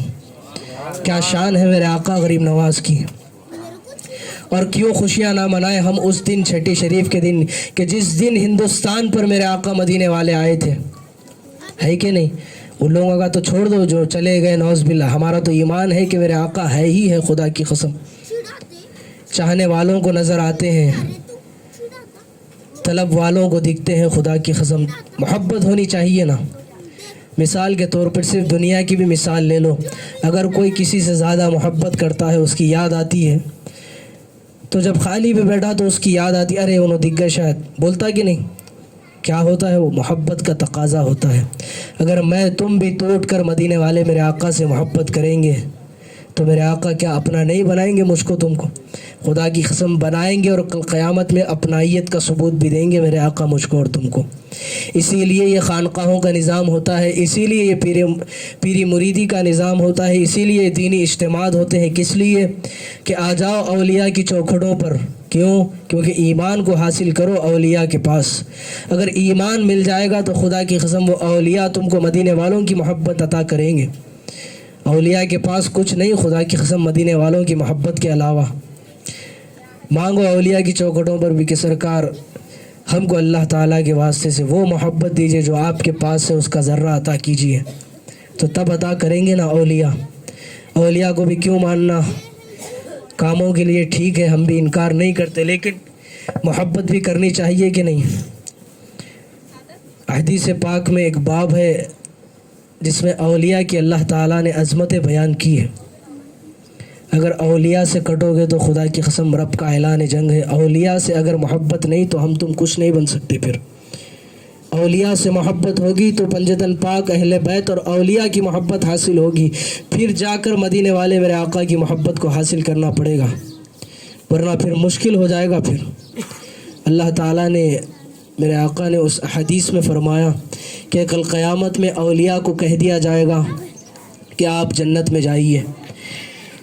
[SPEAKER 1] کیا شان ہے میرے آقا غریب نواز کی. اور کیوں خوشیاں نہ منائیں ہم اس دن چھٹی شریف کے دن کہ جس دن ہندوستان پر میرے آقا مدینے والے آئے تھے. ہے کہ نہیں؟ ان لوگوں کا تو چھوڑ دو جو چلے گئے، نعوذ باللہ. ہمارا تو ایمان ہے کہ میرے آقا ہے ہی ہے. خدا کی قسم چاہنے والوں کو نظر آتے ہیں، طلب والوں کو دکھتے ہیں. خدا کی قسم محبت ہونی چاہیے نا. مثال کے طور پر صرف دنیا کی بھی مثال لے لو. اگر کوئی کسی سے زیادہ محبت کرتا ہے، اس کی یاد آتی ہے، تو جب خالی پہ بیٹھا تو اس کی یاد آتی، ارے انہوں دکھ گئے شاید. بولتا کہ نہیں؟ کیا ہوتا ہے؟ وہ محبت کا تقاضا ہوتا ہے. اگر میں تم بھی توڑ کر مدینے والے میرے آقا سے محبت کریں گے تو میرے آقا کیا اپنا نہیں بنائیں گے مجھ کو تم کو؟ خدا کی قسم بنائیں گے، اور کل قیامت میں اپنائیت کا ثبوت بھی دیں گے میرے آقا مجھ کو اور تم کو. اسی لیے یہ خانقاہوں کا نظام ہوتا ہے، اسی لیے یہ پیری مریدی کا نظام ہوتا ہے، اسی لیے دینی اجتماعات ہوتے ہیں. کس لیے؟ کہ آ جاؤ اولیاء کی چوکھٹوں پر. کیوں؟ کیونکہ ایمان کو حاصل کرو اولیاء کے پاس. اگر ایمان مل جائے گا تو خدا کی قسم وہ اولیاء تم کو مدینے والوں کی محبت عطا کریں گے. اولیاء کے پاس کچھ نہیں خدا کی قسم مدینے والوں کی محبت کے علاوہ. مانگو اولیاء کی چوکھٹوں پر بھی کہ سرکار ہم کو اللہ تعالیٰ کے واسطے سے وہ محبت دیجیے جو آپ کے پاس ہے، اس کا ذرہ عطا کیجیے. تو تب عطا کریں گے نا اولیاء. اولیاء کو بھی کیوں ماننا؟ کاموں کے لیے ٹھیک ہے، ہم بھی انکار نہیں کرتے، لیکن محبت بھی کرنی چاہیے کہ نہیں. حدیث پاک میں ایک باب ہے جس میں اولیاء کی اللہ تعالیٰ نے عظمتیں بیان کی ہے. اگر اولیاء سے کٹو گے تو خدا کی قسم رب کا اعلان جنگ ہے. اولیاء سے اگر محبت نہیں تو ہم تم کچھ نہیں بن سکتے. پھر اولیاء سے محبت ہوگی تو پنجتن پاک اہل بیت اور اولیاء کی محبت حاصل ہوگی. پھر جا کر مدینے والے میرے آقا کی محبت کو حاصل کرنا پڑے گا، ورنہ پھر مشکل ہو جائے گا. پھر اللہ تعالیٰ نے میرے آقا نے اس حدیث میں فرمایا کہ کل قیامت میں اولیاء کو کہہ دیا جائے گا کہ آپ جنت میں جائیے.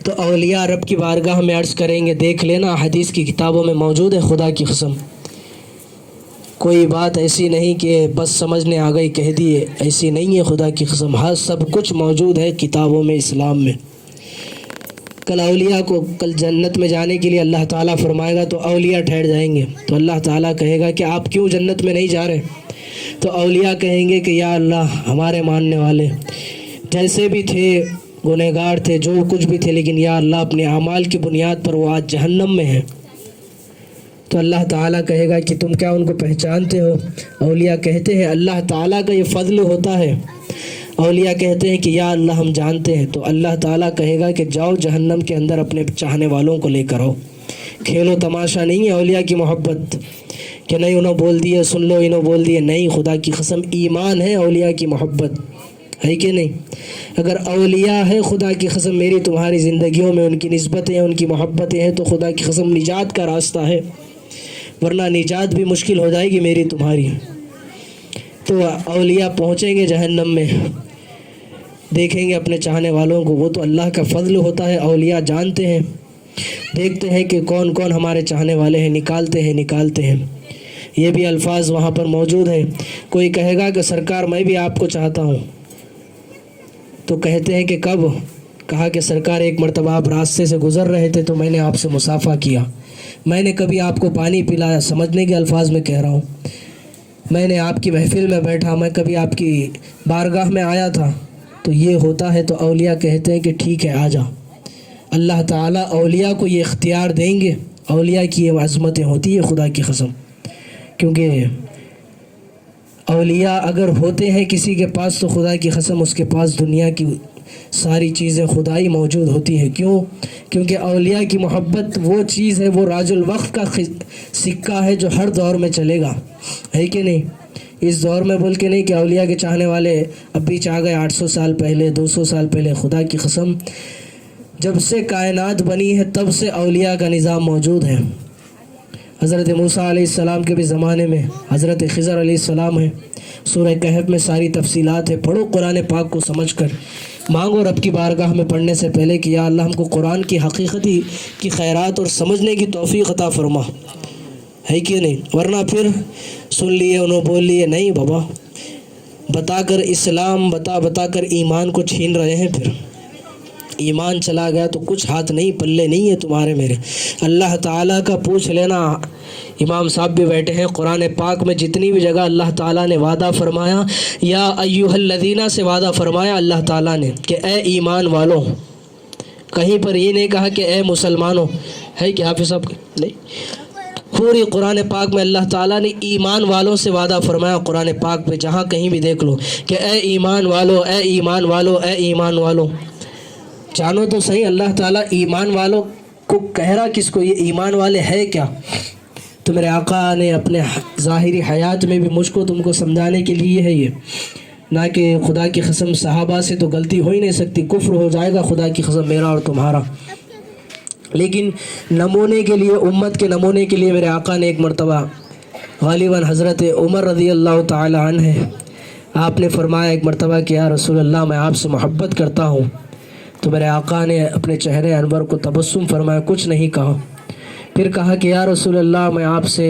[SPEAKER 1] تو اولیاء رب کی بارگاہ میں عرض کریں گے، دیکھ لینا حدیث کی کتابوں میں موجود ہے. خدا کی قسم کوئی بات ایسی نہیں کہ بس سمجھنے آ گئی کہہ دیے، ایسی نہیں ہے. خدا کی قسم ہر سب کچھ موجود ہے کتابوں میں، اسلام میں. کل اولیاء کو کل جنت میں جانے کے لیے اللہ تعالیٰ فرمائے گا تو اولیاء ٹھہر جائیں گے. تو اللہ تعالیٰ کہے گا کہ آپ کیوں جنت میں نہیں جا رہے؟ تو اولیاء کہیں گے کہ یا اللہ ہمارے ماننے والے جیسے بھی تھے، گنہگار تھے، جو کچھ بھی تھے، لیکن یا اللہ اپنے اعمال کی بنیاد پر وہ آج جہنم میں ہیں. تو اللہ تعالیٰ کہے گا کہ تم کیا ان کو پہچانتے ہو؟ اولیاء کہتے ہیں اللہ تعالیٰ کا یہ فضل ہوتا ہے. اولیاء کہتے ہیں کہ یا اللہ ہم جانتے ہیں. تو اللہ تعالیٰ کہے گا کہ جاؤ جہنم کے اندر اپنے چاہنے والوں کو لے کر آؤ. کھیلو تماشا نہیں ہے اولیاء کی محبت. کہ نہیں انہوں بول دیے سن لو، انہوں بول دیے نہیں. خدا کی قسم ایمان ہے اولیاء کی محبت ہے کہ نہیں؟ اگر اولیاء ہے خدا کی قسم میری تمہاری زندگیوں میں ان کی نسبتیں ان کی محبتیں ہیں تو خدا کی قسم نجات کا راستہ ہے، ورنہ نجات بھی مشکل ہو جائے گی میری تمہاری. تو اولیاء پہنچیں گے جہنم میں، دیکھیں گے اپنے چاہنے والوں کو، وہ تو اللہ کا فضل ہوتا ہے. اولیاء جانتے ہیں، دیکھتے ہیں کہ کون کون ہمارے چاہنے والے ہیں، نکالتے ہیں. یہ بھی الفاظ وہاں پر موجود ہیں. کوئی کہے گا کہ سرکار میں بھی آپ کو چاہتا ہوں، تو کہتے ہیں کہ کب؟ کہا کہ سرکار ایک مرتبہ آپ راستے سے گزر رہے تھے تو میں نے آپ سے مصافحہ کیا، میں نے کبھی آپ کو پانی پلایا، سمجھنے کے الفاظ میں کہہ رہا ہوں. میں نے آپ کی محفل میں بیٹھا، میں کبھی آپ کی بارگاہ میں آیا تھا. تو یہ ہوتا ہے. تو اولیاء کہتے ہیں کہ ٹھیک ہے آ جا. اللہ تعالیٰ اولیاء کو یہ اختیار دیں گے. اولیاء کی یہ عظمتیں ہوتی ہے خدا کی قسم، کیونکہ اولیاء اگر ہوتے ہیں کسی کے پاس تو خدا کی قسم اس کے پاس دنیا کی ساری چیزیں خدائی موجود ہوتی ہیں. کیوں؟ کیونکہ اولیاء کی محبت وہ چیز ہے، وہ راج الوقت کا سکہ ہے جو ہر دور میں چلے گا، ہے کہ نہیں؟ اس دور میں بول کے نہیں کہ اولیاء کے چاہنے والے اب بھی چاہ گئے 800 سال پہلے 200 سال پہلے. خدا کی قسم جب سے کائنات بنی ہے تب سے اولیاء کا نظام موجود ہے. حضرت موسیٰ علیہ السلام کے بھی زمانے میں حضرت خضر علیہ السلام ہے. سورہ کہف میں ساری تفصیلات ہے. پڑھو قرآن پاک کو سمجھ کر، مانگو رب کی بارگاہ میں پڑھنے سے پہلے کہ یا اللہ ہم کو قرآن کی حقیقتی کی خیرات اور سمجھنے کی توفیق عطا فرما، ہے کہ نہیں؟ ورنہ پھر سن لیے انہوں بول لیے نہیں بابا، بتا کر اسلام بتا کر ایمان کو چھین رہے ہیں. پھر ایمان چلا گیا تو کچھ ہاتھ نہیں پلے نہیں ہے تمہارے میرے. اللہ تعالیٰ کا پوچھ لینا. امام صاحب بھی بیٹھے ہیں. قرآن پاک میں جتنی بھی جگہ اللہ تعالیٰ نے وعدہ فرمایا، یا ایھا الذین سے وعدہ فرمایا اللہ تعالیٰ نے کہ اے ایمان والوں. کہیں پر یہ نہیں کہا کہ اے مسلمانوں. ہے کہ حافظ صاحب؟ نہیں، پوری قرآن پاک میں اللہ تعالیٰ نے ایمان والوں سے وعدہ فرمایا. قرآن پاک میں جہاں کہیں بھی دیکھ لو کہ اے ایمان والو، اے ایمان والو، اے ایمان والو. جانو تو صحیح اللہ تعالیٰ ایمان والوں کو کہہ رہا کس کو؟ یہ ایمان والے ہے کیا؟ تو میرے آقا نے اپنے ظاہری حیات میں بھی مجھ کو تم کو سمجھانے کے لیے ہے یہ، نہ کہ خدا کی قسم صحابہ سے تو غلطی ہو ہی نہیں سکتی، کفر ہو جائے گا خدا کی قسم میرا اور تمہارا. لیکن نمونے کے لیے، امت کے نمونے کے لیے میرے آقا نے ایک مرتبہ غالباً حضرت عمر رضی اللہ تعالی عنہ ہے، آپ نے فرمایا ایک مرتبہ کہ یا رسول اللہ میں آپ سے محبت کرتا ہوں. تو میرے آقا نے اپنے چہرے انور کو تبسم فرمایا، کچھ نہیں کہا. پھر کہا کہ یا رسول اللہ میں آپ سے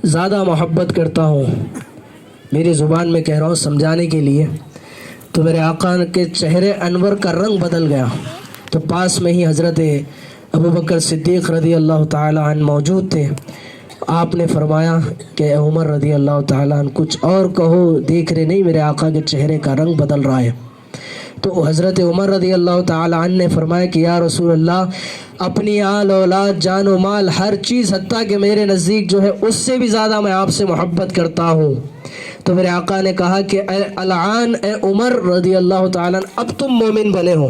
[SPEAKER 1] زیادہ محبت کرتا ہوں. میری زبان میں کہہ رہا ہوں سمجھانے کے لیے. تو میرے آقا کے چہرے انور کا رنگ بدل گیا. تو پاس میں ہی حضرت ابوبکر صدیق رضی اللہ تعالی عنہ موجود تھے. آپ نے فرمایا کہ اے عمر رضی اللہ تعالی عنہ کچھ اور کہو، دیکھ رہے نہیں میرے آقا کے چہرے کا رنگ بدل رہا ہے. تو حضرت عمر رضی اللہ تعالی عنہ نے فرمایا کہ یا رسول اللہ اپنی آل اولاد جان و مال ہر چیز حتیٰ کہ میرے نزدیک جو ہے اس سے بھی زیادہ میں آپ سے محبت کرتا ہوں. تو میرے آقا نے کہا کہ اے العان اے عمر رضی اللہ تعالی عنہ اب تم مومن بنے ہو.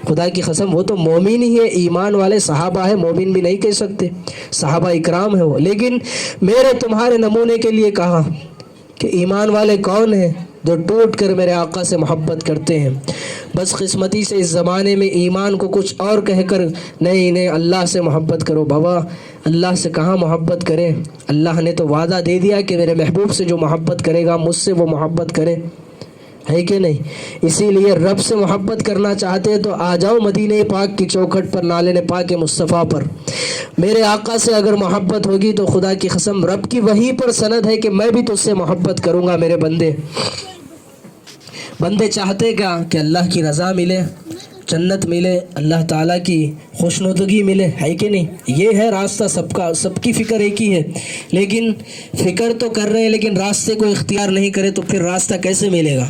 [SPEAKER 1] خدا کی قسم وہ تو مومن ہی ہے، ایمان والے صحابہ ہے، مومن بھی نہیں کہہ سکتے، صحابہ اکرام ہے وہ. لیکن میرے تمہارے نمونے کے لیے کہا کہ ایمان والے کون ہیں؟ جو ٹوٹ کر میرے آقا سے محبت کرتے ہیں. بس قسمتی سے اس زمانے میں ایمان کو کچھ اور کہہ کر نہیں اللہ سے محبت کرو. بابا اللہ سے کہاں محبت کرے؟ اللہ نے تو وعدہ دے دیا کہ میرے محبوب سے جو محبت کرے گا مجھ سے وہ محبت کرے، ہے کہ نہیں؟ اسی لیے رب سے محبت کرنا چاہتے تو آ جاؤ مدینہ پاک کی چوکھٹ پر، نالے پاک مصطفیٰ پر. میرے آقا سے اگر محبت ہوگی تو خدا کی قسم رب کی وحی پر سند ہے کہ میں بھی تجھ سے محبت کروں گا. میرے بندے چاہتے کیا؟ کہ اللہ کی رضا ملے، جنت ملے، اللہ تعالیٰ کی خوشنودگی ملے، ہے کہ نہیں؟ یہ ہے راستہ سب کا. سب کی فکر ایک ہی ہے، لیکن فکر تو کر رہے ہیں لیکن راستے کو اختیار نہیں کرے تو پھر راستہ کیسے ملے گا؟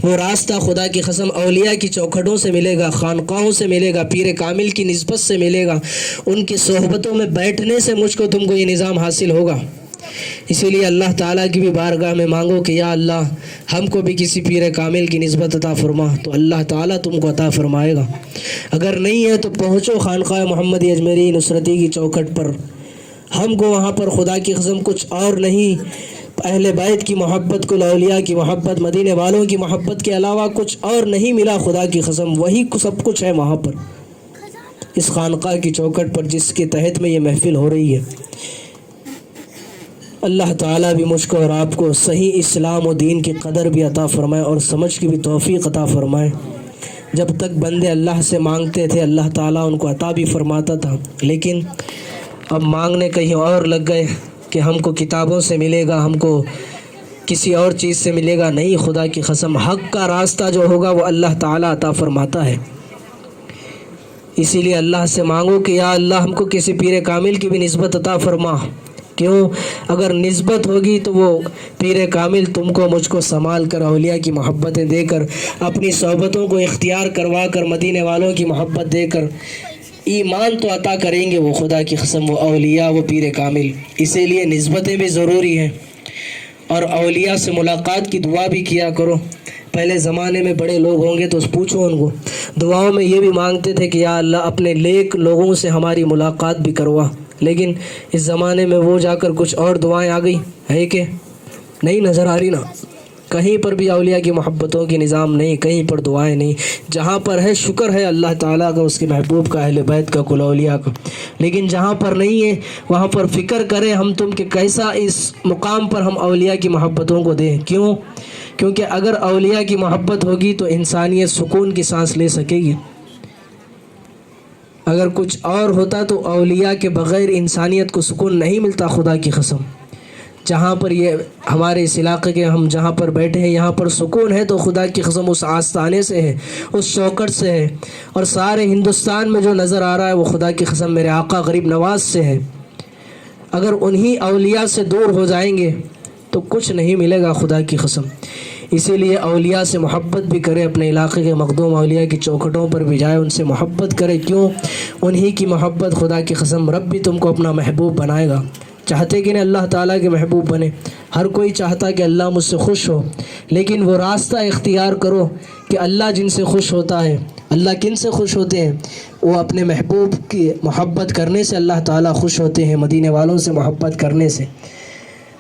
[SPEAKER 1] وہ راستہ خدا کی قسم اولیاء کی چوکھٹوں سے ملے گا، خانقاہوں سے ملے گا، پیر کامل کی نسبت سے ملے گا، ان کی صحبتوں میں بیٹھنے سے مجھ کو تم کو یہ نظام حاصل ہوگا. اسی لیے اللہ تعالیٰ کی بھی بارگاہ میں مانگو کہ یا اللہ ہم کو بھی کسی پیر کامل کی نسبت عطا فرما، تو اللہ تعالیٰ تم کو عطا فرمائے گا. اگر نہیں ہے تو پہنچو خانقاہ محمدی اجمیری نصرتی کی چوکھٹ پر، ہم کو وہاں پر خدا کی قسم کچھ اور نہیں، اہل بیت کی محبت، کل اولیاء کی محبت، مدینے والوں کی محبت کے علاوہ کچھ اور نہیں ملا خدا کی قسم، وہی سب کچھ ہے وہاں پر، اس خانقاہ کی چوکھٹ پر جس کے تحت میں یہ محفل ہو رہی ہے۔ اللہ تعالیٰ بھی مجھ کو اور آپ کو صحیح اسلام و دین کی قدر بھی عطا فرمائے اور سمجھ کی بھی توفیق عطا فرمائے۔ جب تک بندے اللہ سے مانگتے تھے اللہ تعالیٰ ان کو عطا بھی فرماتا تھا، لیکن اب مانگنے کہیں اور لگ گئے کہ ہم کو کتابوں سے ملے گا، ہم کو کسی اور چیز سے ملے گا۔ نہیں، خدا کی قسم حق کا راستہ جو ہوگا وہ اللہ تعالیٰ عطا فرماتا ہے۔ اسی لیے اللہ سے مانگو کہ یا اللہ ہم کو کسی پیر کامل کی بھی نسبت عطا فرما۔ کیوں؟ اگر نسبت ہوگی تو وہ پیر کامل تم کو مجھ کو سنبھال کر اولیاء کی محبتیں دے کر، اپنی صحبتوں کو اختیار کروا کر، مدینے والوں کی محبت دے کر ایمان تو عطا کریں گے وہ، خدا کی قسم وہ اولیاء، وہ پیر کامل۔ اسی لیے نسبتیں بھی ضروری ہیں اور اولیاء سے ملاقات کی دعا بھی کیا کرو۔ پہلے زمانے میں بڑے لوگ ہوں گے تو پوچھو ان کو، دعاؤں میں یہ بھی مانگتے تھے کہ یا اللہ اپنے نیک لوگوں سے ہماری ملاقات بھی کروا، لیکن اس زمانے میں وہ جا کر کچھ اور دعائیں آ گئی ہے کہ نہیں نظر آ رہی نا، کہیں پر بھی اولیاء کی محبتوں کی نظام نہیں، کہیں پر دعائیں نہیں۔ جہاں پر ہے شکر ہے اللہ تعالیٰ کا، اس کے محبوب کا، اہل بیت کا، کل اولیاء کا، لیکن جہاں پر نہیں ہے وہاں پر فکر کریں ہم تم کہ کیسا اس مقام پر ہم اولیاء کی محبتوں کو دیں۔ کیوں؟ کیونکہ اگر اولیاء کی محبت ہوگی تو انسانیت سکون کی سانس لے سکے گی۔ اگر کچھ اور ہوتا تو اولیاء کے بغیر انسانیت کو سکون نہیں ملتا، خدا کی قسم۔ جہاں پر یہ ہمارے اس علاقے کے ہم جہاں پر بیٹھے ہیں یہاں پر سکون ہے تو خدا کی قسم اس آستانے سے ہے، اس چوکھٹ سے ہے، اور سارے ہندوستان میں جو نظر آ رہا ہے وہ خدا کی قسم میرے آقا غریب نواز سے ہے۔ اگر انہی اولیاء سے دور ہو جائیں گے تو کچھ نہیں ملے گا، خدا کی قسم۔ اسی لیے اولیاء سے محبت بھی کرے، اپنے علاقے کے مخدوم اولیاء کی چوکھٹوں پر بھی جائے، ان سے محبت کرے۔ کیوں؟ انہی کی محبت، خدا کی قسم رب بھی تم کو اپنا محبوب بنائے گا۔ چاہتے کہ نہیں اللہ تعالیٰ کے محبوب بنے؟ ہر کوئی چاہتا کہ اللہ مجھ سے خوش ہو، لیکن وہ راستہ اختیار کرو کہ اللہ جن سے خوش ہوتا ہے، اللہ کن سے خوش ہوتے ہیں؟ وہ اپنے محبوب کی محبت کرنے سے اللہ تعالیٰ خوش ہوتے ہیں، مدینے والوں سے محبت کرنے سے،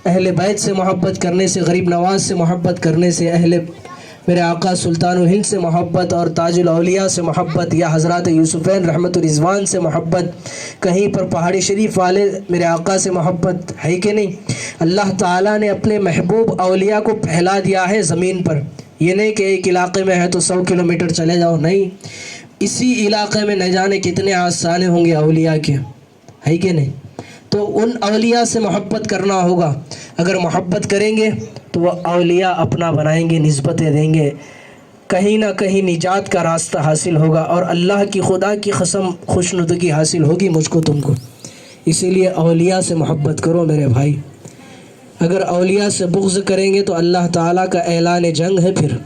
[SPEAKER 1] اہل بیت سے محبت کرنے سے، غریب نواز سے محبت کرنے سے، میرے آقا سلطان الہند سے محبت اور تاج الاولیاء سے محبت، یا حضرات یوسفین رحمت الرضوان سے محبت، کہیں پر پہاڑی شریف والے میرے آقا سے محبت ہے کہ نہیں؟ اللہ تعالیٰ نے اپنے محبوب اولیاء کو پھیلا دیا ہے زمین پر، یہ نہیں کہ ایک علاقے میں ہے تو 100 کلومیٹر چلے جاؤ، نہیں، اسی علاقے میں نہ جانے کتنے آستانے ہوں گے اولیاء کے، ہے کہ نہیں؟ تو ان اولیاء سے محبت کرنا ہوگا۔ اگر محبت کریں گے تو وہ اولیاء اپنا بنائیں گے، نسبتیں دیں گے، کہیں نہ کہیں نجات کا راستہ حاصل ہوگا اور اللہ کی خدا کی قسم خوشنودگی حاصل ہوگی مجھ کو تم کو۔ اسی لیے اولیاء سے محبت کرو میرے بھائی۔ اگر اولیاء سے بغض کریں گے تو اللہ تعالیٰ کا اعلان جنگ ہے، پھر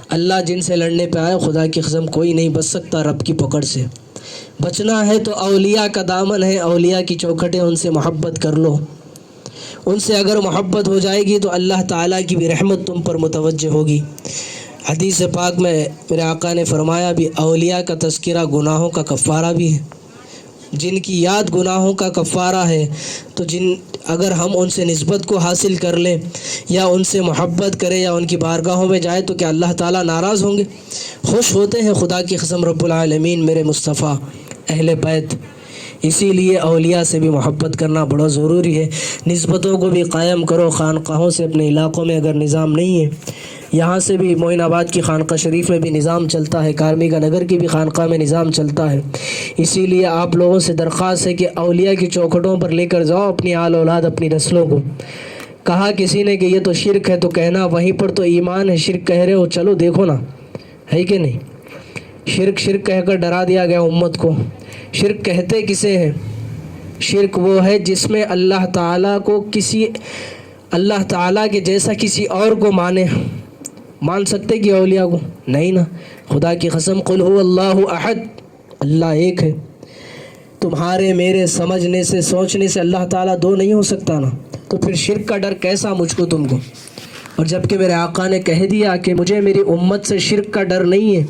[SPEAKER 1] اللہ جن سے لڑنے پہ آئے خدا کی قسم کوئی نہیں بچ سکتا رب کی پکڑ سے۔ بچنا ہے تو اولیاء کا دامن ہے، اولیاء کی چوکھٹیں، ان سے محبت کر لو۔ ان سے اگر محبت ہو جائے گی تو اللہ تعالیٰ کی بھی رحمت تم پر متوجہ ہوگی۔ حدیث پاک میں میرے آقا نے فرمایا بھی اولیاء کا تذکرہ گناہوں کا کفارہ بھی ہے، جن کی یاد گناہوں کا کفارہ ہے، تو اگر ہم ان سے نسبت کو حاصل کر لیں یا ان سے محبت کریں یا ان کی بارگاہوں میں جائیں تو کیا اللہ تعالیٰ ناراض ہوں گے؟ خوش ہوتے ہیں خدا کی قسم رب العالمین، میرے مصطفیٰ اہل بیت۔ اسی لیے اولیاء سے بھی محبت کرنا بڑا ضروری ہے۔ نسبتوں کو بھی قائم کرو، خانقاہوں سے اپنے علاقوں میں اگر نظام نہیں ہے، یہاں سے بھی معین آباد کی خانقاہ شریف میں بھی نظام چلتا ہے، کارمی کا نگر کی بھی خانقاہ میں نظام چلتا ہے۔ اسی لیے آپ لوگوں سے درخواست ہے کہ اولیاء کی چوکھٹوں پر لے کر جاؤ اپنی آل اولاد، اپنی نسلوں کو۔ کہا کسی نے کہ یہ تو شرک ہے تو کہنا وہیں پر تو ایمان ہے، شرک کہہ رہے ہو، چلو دیکھو نا، ہے کہ نہیں؟ شرک شرک کہہ کر ڈرا دیا گیا امت کو۔ شرک کہتے کسے ہیں؟ شرک وہ ہے جس میں اللہ تعالیٰ کو اللہ تعالیٰ کے جیسا کسی اور کو مان سکتے کہ اولیاء کو؟ نہیں نا، خدا کی قسم قل هو اللہ احد، اللہ ایک ہے۔ تمہارے میرے سمجھنے سے سوچنے سے اللہ تعالیٰ دو نہیں ہو سکتا نا، تو پھر شرک کا ڈر کیسا مجھ کو تم کو؟ اور جبکہ میرے آقا نے کہہ دیا کہ مجھے میری امت سے شرک کا ڈر نہیں ہے،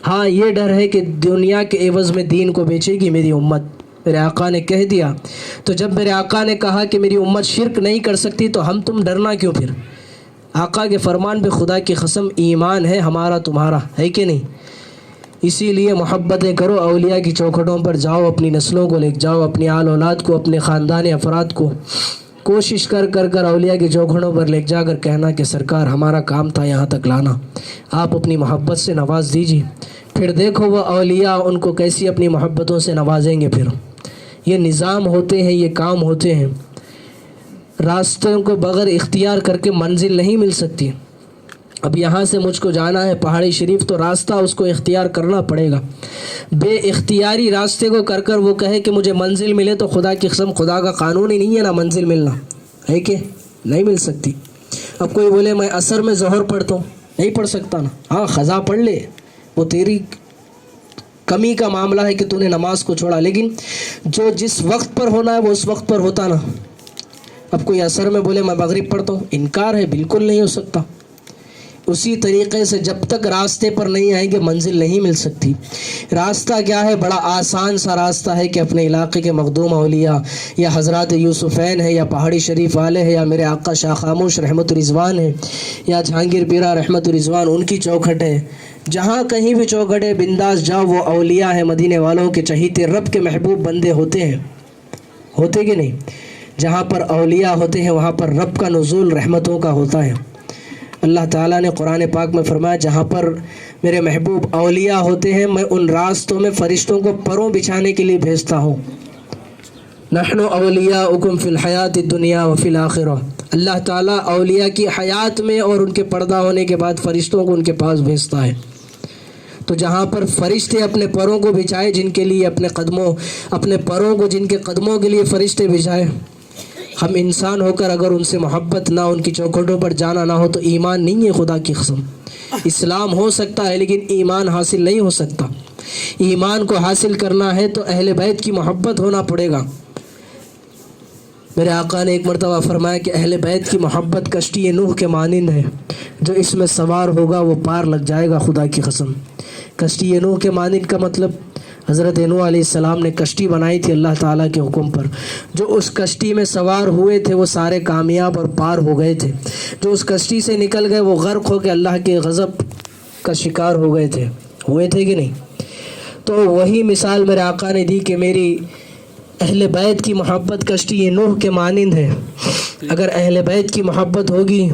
[SPEAKER 1] ہاں یہ ڈر ہے کہ دنیا کے عوض میں دین کو بیچے گی میری امت، میرے آقا نے کہہ دیا۔ تو جب میرے آقا نے کہا کہ میری امت شرک نہیں کر سکتی تو ہم تم ڈرنا کیوں پھر؟ آقا کے فرمان پہ خدا کی قسم ایمان ہے ہمارا تمہارا، ہے کہ نہیں؟ اسی لیے محبتیں کرو، اولیاء کی چوکھٹوں پر جاؤ، اپنی نسلوں کو لے جاؤ، اپنی آل اولاد کو، اپنے خاندانی افراد کو کوشش کر اولیاء کی چوکھٹوں پر لے جا کر کہنا کہ سرکار ہمارا کام تھا یہاں تک لانا، آپ اپنی محبت سے نواز دیجیے۔ پھر دیکھو وہ اولیاء ان کو کیسی اپنی محبتوں سے نوازیں گے۔ پھر یہ نظام ہوتے ہیں، یہ کام ہوتے ہیں۔ راستوں کو بغیر اختیار کر کے منزل نہیں مل سکتی۔ اب یہاں سے مجھ کو جانا ہے پہاڑی شریف تو راستہ اس کو اختیار کرنا پڑے گا۔ بے اختیاری راستے کو کر کر وہ کہے کہ مجھے منزل ملے تو خدا کی قسم خدا کا قانون ہی نہیں ہے نا منزل ملنا، ہے کہ نہیں مل سکتی۔ اب کوئی بولے میں عصر میں ظہر پڑھتا ہوں، نہیں پڑھ سکتا نا، ہاں قضا پڑھ لے، وہ تیری کمی کا معاملہ ہے کہ تو نے نماز کو چھوڑا، لیکن جو جس وقت پر ہونا ہے وہ اس وقت پر ہوتا نا۔ اب کوئی عصر میں بولے میں مغرب پڑھتا ہوں، انکار ہے، بالکل نہیں ہو سکتا۔ اسی طریقے سے جب تک راستے پر نہیں آئیں گے منزل نہیں مل سکتی۔ راستہ کیا ہے؟ بڑا آسان سا راستہ ہے کہ اپنے علاقے کے مخدوم اولیاء یا حضرات یوسفین ہے یا پہاڑی شریف والے ہیں یا میرے آقا شاہ خاموش رحمت الرضوان ہے یا جہانگیر پیرا رحمت الرضوان، ان کی چوکھٹ ہے، جہاں کہیں بھی چوکھٹ ہے بنداس جاؤ، وہ اولیاء ہیں مدینے والوں کے چہیتے رب کے محبوب بندے ہوتے ہیں، ہوتے کہ نہیں؟ جہاں پر اولیاء ہوتے ہیں وہاں پر رب کا نزول رحمتوں کا ہوتا ہے۔ اللہ تعالیٰ نے قرآن پاک میں فرمایا جہاں پر میرے محبوب اولیاء ہوتے ہیں میں ان راستوں میں فرشتوں کو پروں بچھانے کے لیے بھیجتا ہوں۔ نحن اولیاؤکم فی الحیات الدنیا وفی الآخرہ، اللہ تعالیٰ اولیاء کی حیات میں اور ان کے پردہ ہونے کے بعد فرشتوں کو ان کے پاس بھیجتا ہے۔ تو جہاں پر فرشتے اپنے پروں کو بچھائے، جن کے لیے اپنے پروں کو جن کے قدموں کے لیے فرشتے بچھائے، ہم انسان ہو کر اگر ان سے محبت نہ، ان کی چوکھٹوں پر جانا نہ ہو تو ایمان نہیں ہے خدا کی قسم۔ اسلام ہو سکتا ہے لیکن ایمان حاصل نہیں ہو سکتا۔ ایمان کو حاصل کرنا ہے تو اہل بیت کی محبت ہونا پڑے گا۔ میرے آقا نے ایک مرتبہ فرمایا کہ اہل بیت کی محبت کشتی نوح کے مانند ہے، جو اس میں سوار ہوگا وہ پار لگ جائے گا خدا کی قسم۔ کشتی نوح کے مانند کا مطلب حضرت نوح علیہ السلام نے کشتی بنائی تھی اللہ تعالیٰ کے حکم پر، جو اس کشتی میں سوار ہوئے تھے وہ سارے کامیاب اور پار ہو گئے تھے، جو اس کشتی سے نکل گئے وہ غرق ہو کے اللہ کے غضب کا شکار ہو گئے تھے، ہوئے تھے کہ نہیں؟ تو وہی مثال میرے آقا نے دی کہ میری اہل بیت کی محبت کشتی نوح کے مانند ہے۔ اگر اہل بیت کی محبت ہوگی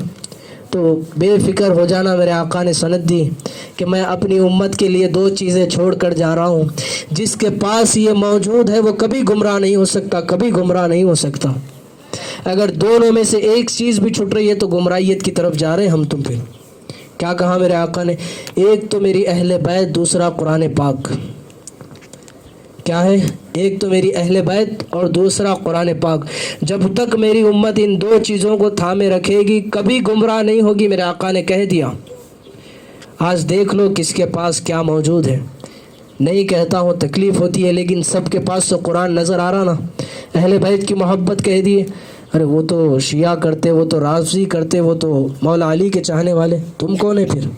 [SPEAKER 1] تو بے فکر ہو جانا۔ میرے آقا نے سند دی کہ میں اپنی امت کے لیے 2 چیزیں چھوڑ کر جا رہا ہوں، جس کے پاس یہ موجود ہے وہ کبھی گمراہ نہیں ہو سکتا، کبھی گمراہ نہیں ہو سکتا۔ اگر دونوں میں سے ایک چیز بھی چھٹ رہی ہے تو گمراہیت کی طرف جا رہے ہیں ہم تم پھر۔ کیا کہا میرے آقا نے؟ ایک تو میری اہل بیت، دوسرا قرآن پاک۔ کیا ہے؟ ایک تو میری اہل بیت اور دوسرا قرآن پاک۔ جب تک میری امت ان 2 چیزوں کو تھامے رکھے گی کبھی گمراہ نہیں ہوگی۔ میرے آقا نے کہہ دیا۔ آج دیکھ لو کس کے پاس کیا موجود ہے۔ نہیں کہتا ہوں تکلیف ہوتی ہے لیکن سب کے پاس تو قرآن نظر آ رہا نا۔ اہل بیت کی محبت کہہ دیے، ارے وہ تو شیعہ کرتے، وہ تو رافضی کرتے، وہ تو مولا علی کے چاہنے والے۔ تم کون ہے پھر؟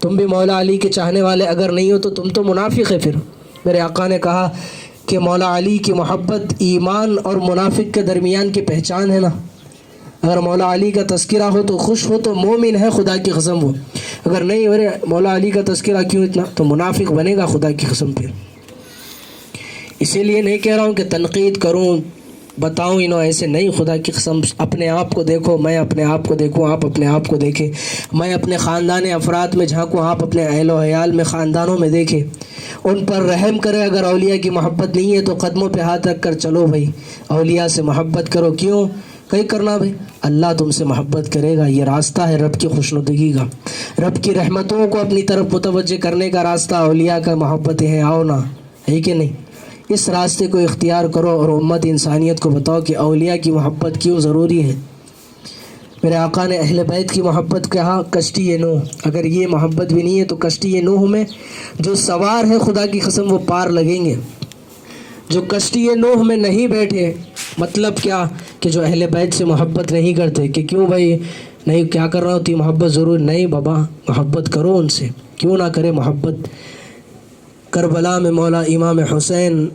[SPEAKER 1] تم بھی مولا علی کے چاہنے والے اگر نہیں ہو تو تم تو منافق ہے پھر۔ میرے آقا نے کہا کہ مولا علی کی محبت ایمان اور منافق کے درمیان کی پہچان ہے نا۔ اگر مولا علی کا تذکرہ ہو تو خوش ہو تو مومن ہے خدا کی قسم وہ، اگر نہیں ارے مولا علی کا تذکرہ کیوں اتنا، تو منافق بنے گا خدا کی قسم پھر۔ اسی لیے نہیں کہہ رہا ہوں کہ تنقید کروں، بتاؤں انہوں ایسے نہیں، خدا کی قسم اپنے آپ کو دیکھو، میں اپنے آپ کو دیکھوں، آپ اپنے آپ کو دیکھیں، میں اپنے خاندان افراد میں جھانکوں، آپ اپنے اہل و عیال میں خاندانوں میں دیکھیں، ان پر رحم کرے۔ اگر اولیاء کی محبت نہیں ہے تو قدموں پہ ہاتھ رکھ کر چلو بھائی، اولیاء سے محبت کرو۔ کیوں کہیں کرنا بھائی؟ اللہ تم سے محبت کرے گا، یہ راستہ ہے رب کی خوشنودگی کا، رب کی رحمتوں کو اپنی طرف متوجہ کرنے کا راستہ اولیاء کا محبتیں ہیں، آؤ نا، ہے کہ نہیں؟ اس راستے کو اختیار کرو اور امت انسانیت کو بتاؤ کہ اولیاء کی محبت کیوں ضروری ہے۔ میرے آقا نے اہل بیت کی محبت کہا کشتی نوح، اگر یہ محبت بھی نہیں ہے تو کشتی نوح میں جو سوار ہے خدا کی قسم وہ پار لگیں گے۔ جو کشتی نوح میں نہیں بیٹھے، مطلب کیا کہ جو اہل بیت سے محبت نہیں کرتے، کہ کیوں بھائی نہیں کیا کر رہا ہوتی محبت ضرور نہیں بابا، محبت کرو ان سے، کیوں نہ کرے محبت۔ کربلا میں مولا امام حسین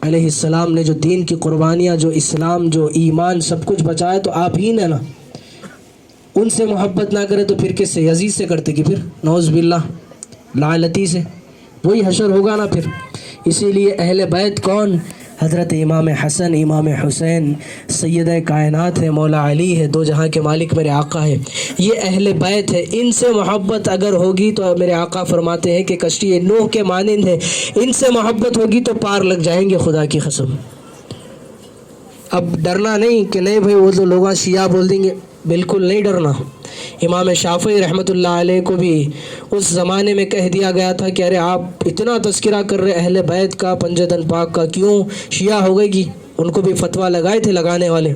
[SPEAKER 1] علیہ السلام نے جو دین کی قربانیاں، جو اسلام، جو ایمان، سب کچھ بچایا تو آپ ہی نے نا. ان سے محبت نہ کرے تو پھر کس سے؟ یزید سے کرتے کہ پھر نعوذ باللہ لعنتی سے، وہی حشر ہوگا نا پھر. اسی لیے اہل بیت کون؟ حضرت امام حسن، امام حسین، سیدہ کائنات ہے، مولا علی ہے، دو جہاں کے مالک میرے آقا ہے. یہ اہل بیت ہے. ان سے محبت اگر ہوگی تو میرے آقا فرماتے ہیں کہ کشتی نوح کے مانند ہے. ان سے محبت ہوگی تو پار لگ جائیں گے، خدا کی قسم. اب ڈرنا نہیں کہ نہیں بھائی وہ تو لوگ شیعہ بول دیں گے، بالکل نہیں ڈرنا. امام شافعی رحمۃ اللہ علیہ کو بھی اس زمانے میں کہہ دیا گیا تھا کہ ارے آپ اتنا تذکرہ کر رہے اہل بیت کا، پنجتن پاک کا، کیوں شیعہ ہو گئے گی؟ ان کو بھی فتویٰ لگائے تھے لگانے والے،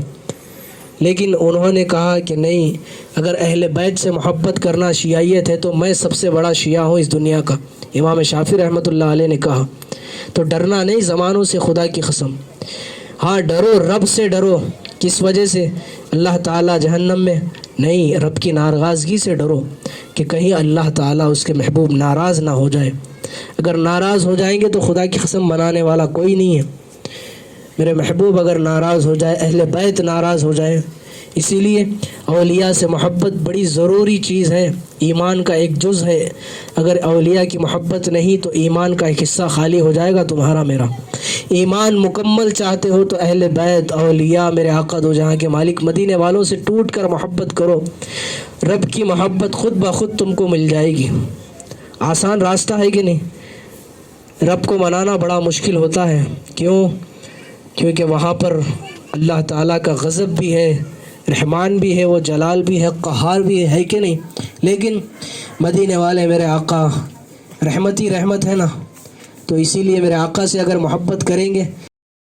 [SPEAKER 1] لیکن انہوں نے کہا کہ نہیں، اگر اہل بیت سے محبت کرنا شیعیت ہے تو میں سب سے بڑا شیعہ ہوں اس دنیا کا. امام شافعی رحمۃ اللہ علیہ نے کہا. تو ڈرنا نہیں زمانوں سے، خدا کی قسم. ہاں ڈرو، رب سے ڈرو. کس وجہ سے؟ اللہ تعالیٰ جہنم میں نہیں، رب کی ناراضگی سے ڈرو کہ کہیں اللہ تعالیٰ اس کے محبوب ناراض نہ ہو جائے. اگر ناراض ہو جائیں گے تو خدا کی قسم منانے والا کوئی نہیں ہے. میرے محبوب اگر ناراض ہو جائے، اہل بیت ناراض ہو جائے. اسی لیے اولیاء سے محبت بڑی ضروری چیز ہے، ایمان کا ایک جز ہے. اگر اولیاء کی محبت نہیں تو ایمان کا ایک حصہ خالی ہو جائے گا تمہارا میرا. ایمان مکمل چاہتے ہو تو اہل بیت، اولیاء، میرے آقا دو جہاں کے مالک مدینے والوں سے ٹوٹ کر محبت کرو. رب کی محبت خود بخود تم کو مل جائے گی. آسان راستہ ہے کہ نہیں؟ رب کو منانا بڑا مشکل ہوتا ہے. کیوں؟ کیونکہ وہاں پر اللہ تعالیٰ کا غضب بھی ہے، رحمان بھی ہے، وہ جلال بھی ہے، قہار بھی ہے کہ نہیں؟ لیکن مدینے والے میرے آقا رحمت ہی رحمت ہے نا. تو اسی لیے میرے آقا سے اگر محبت کریں گے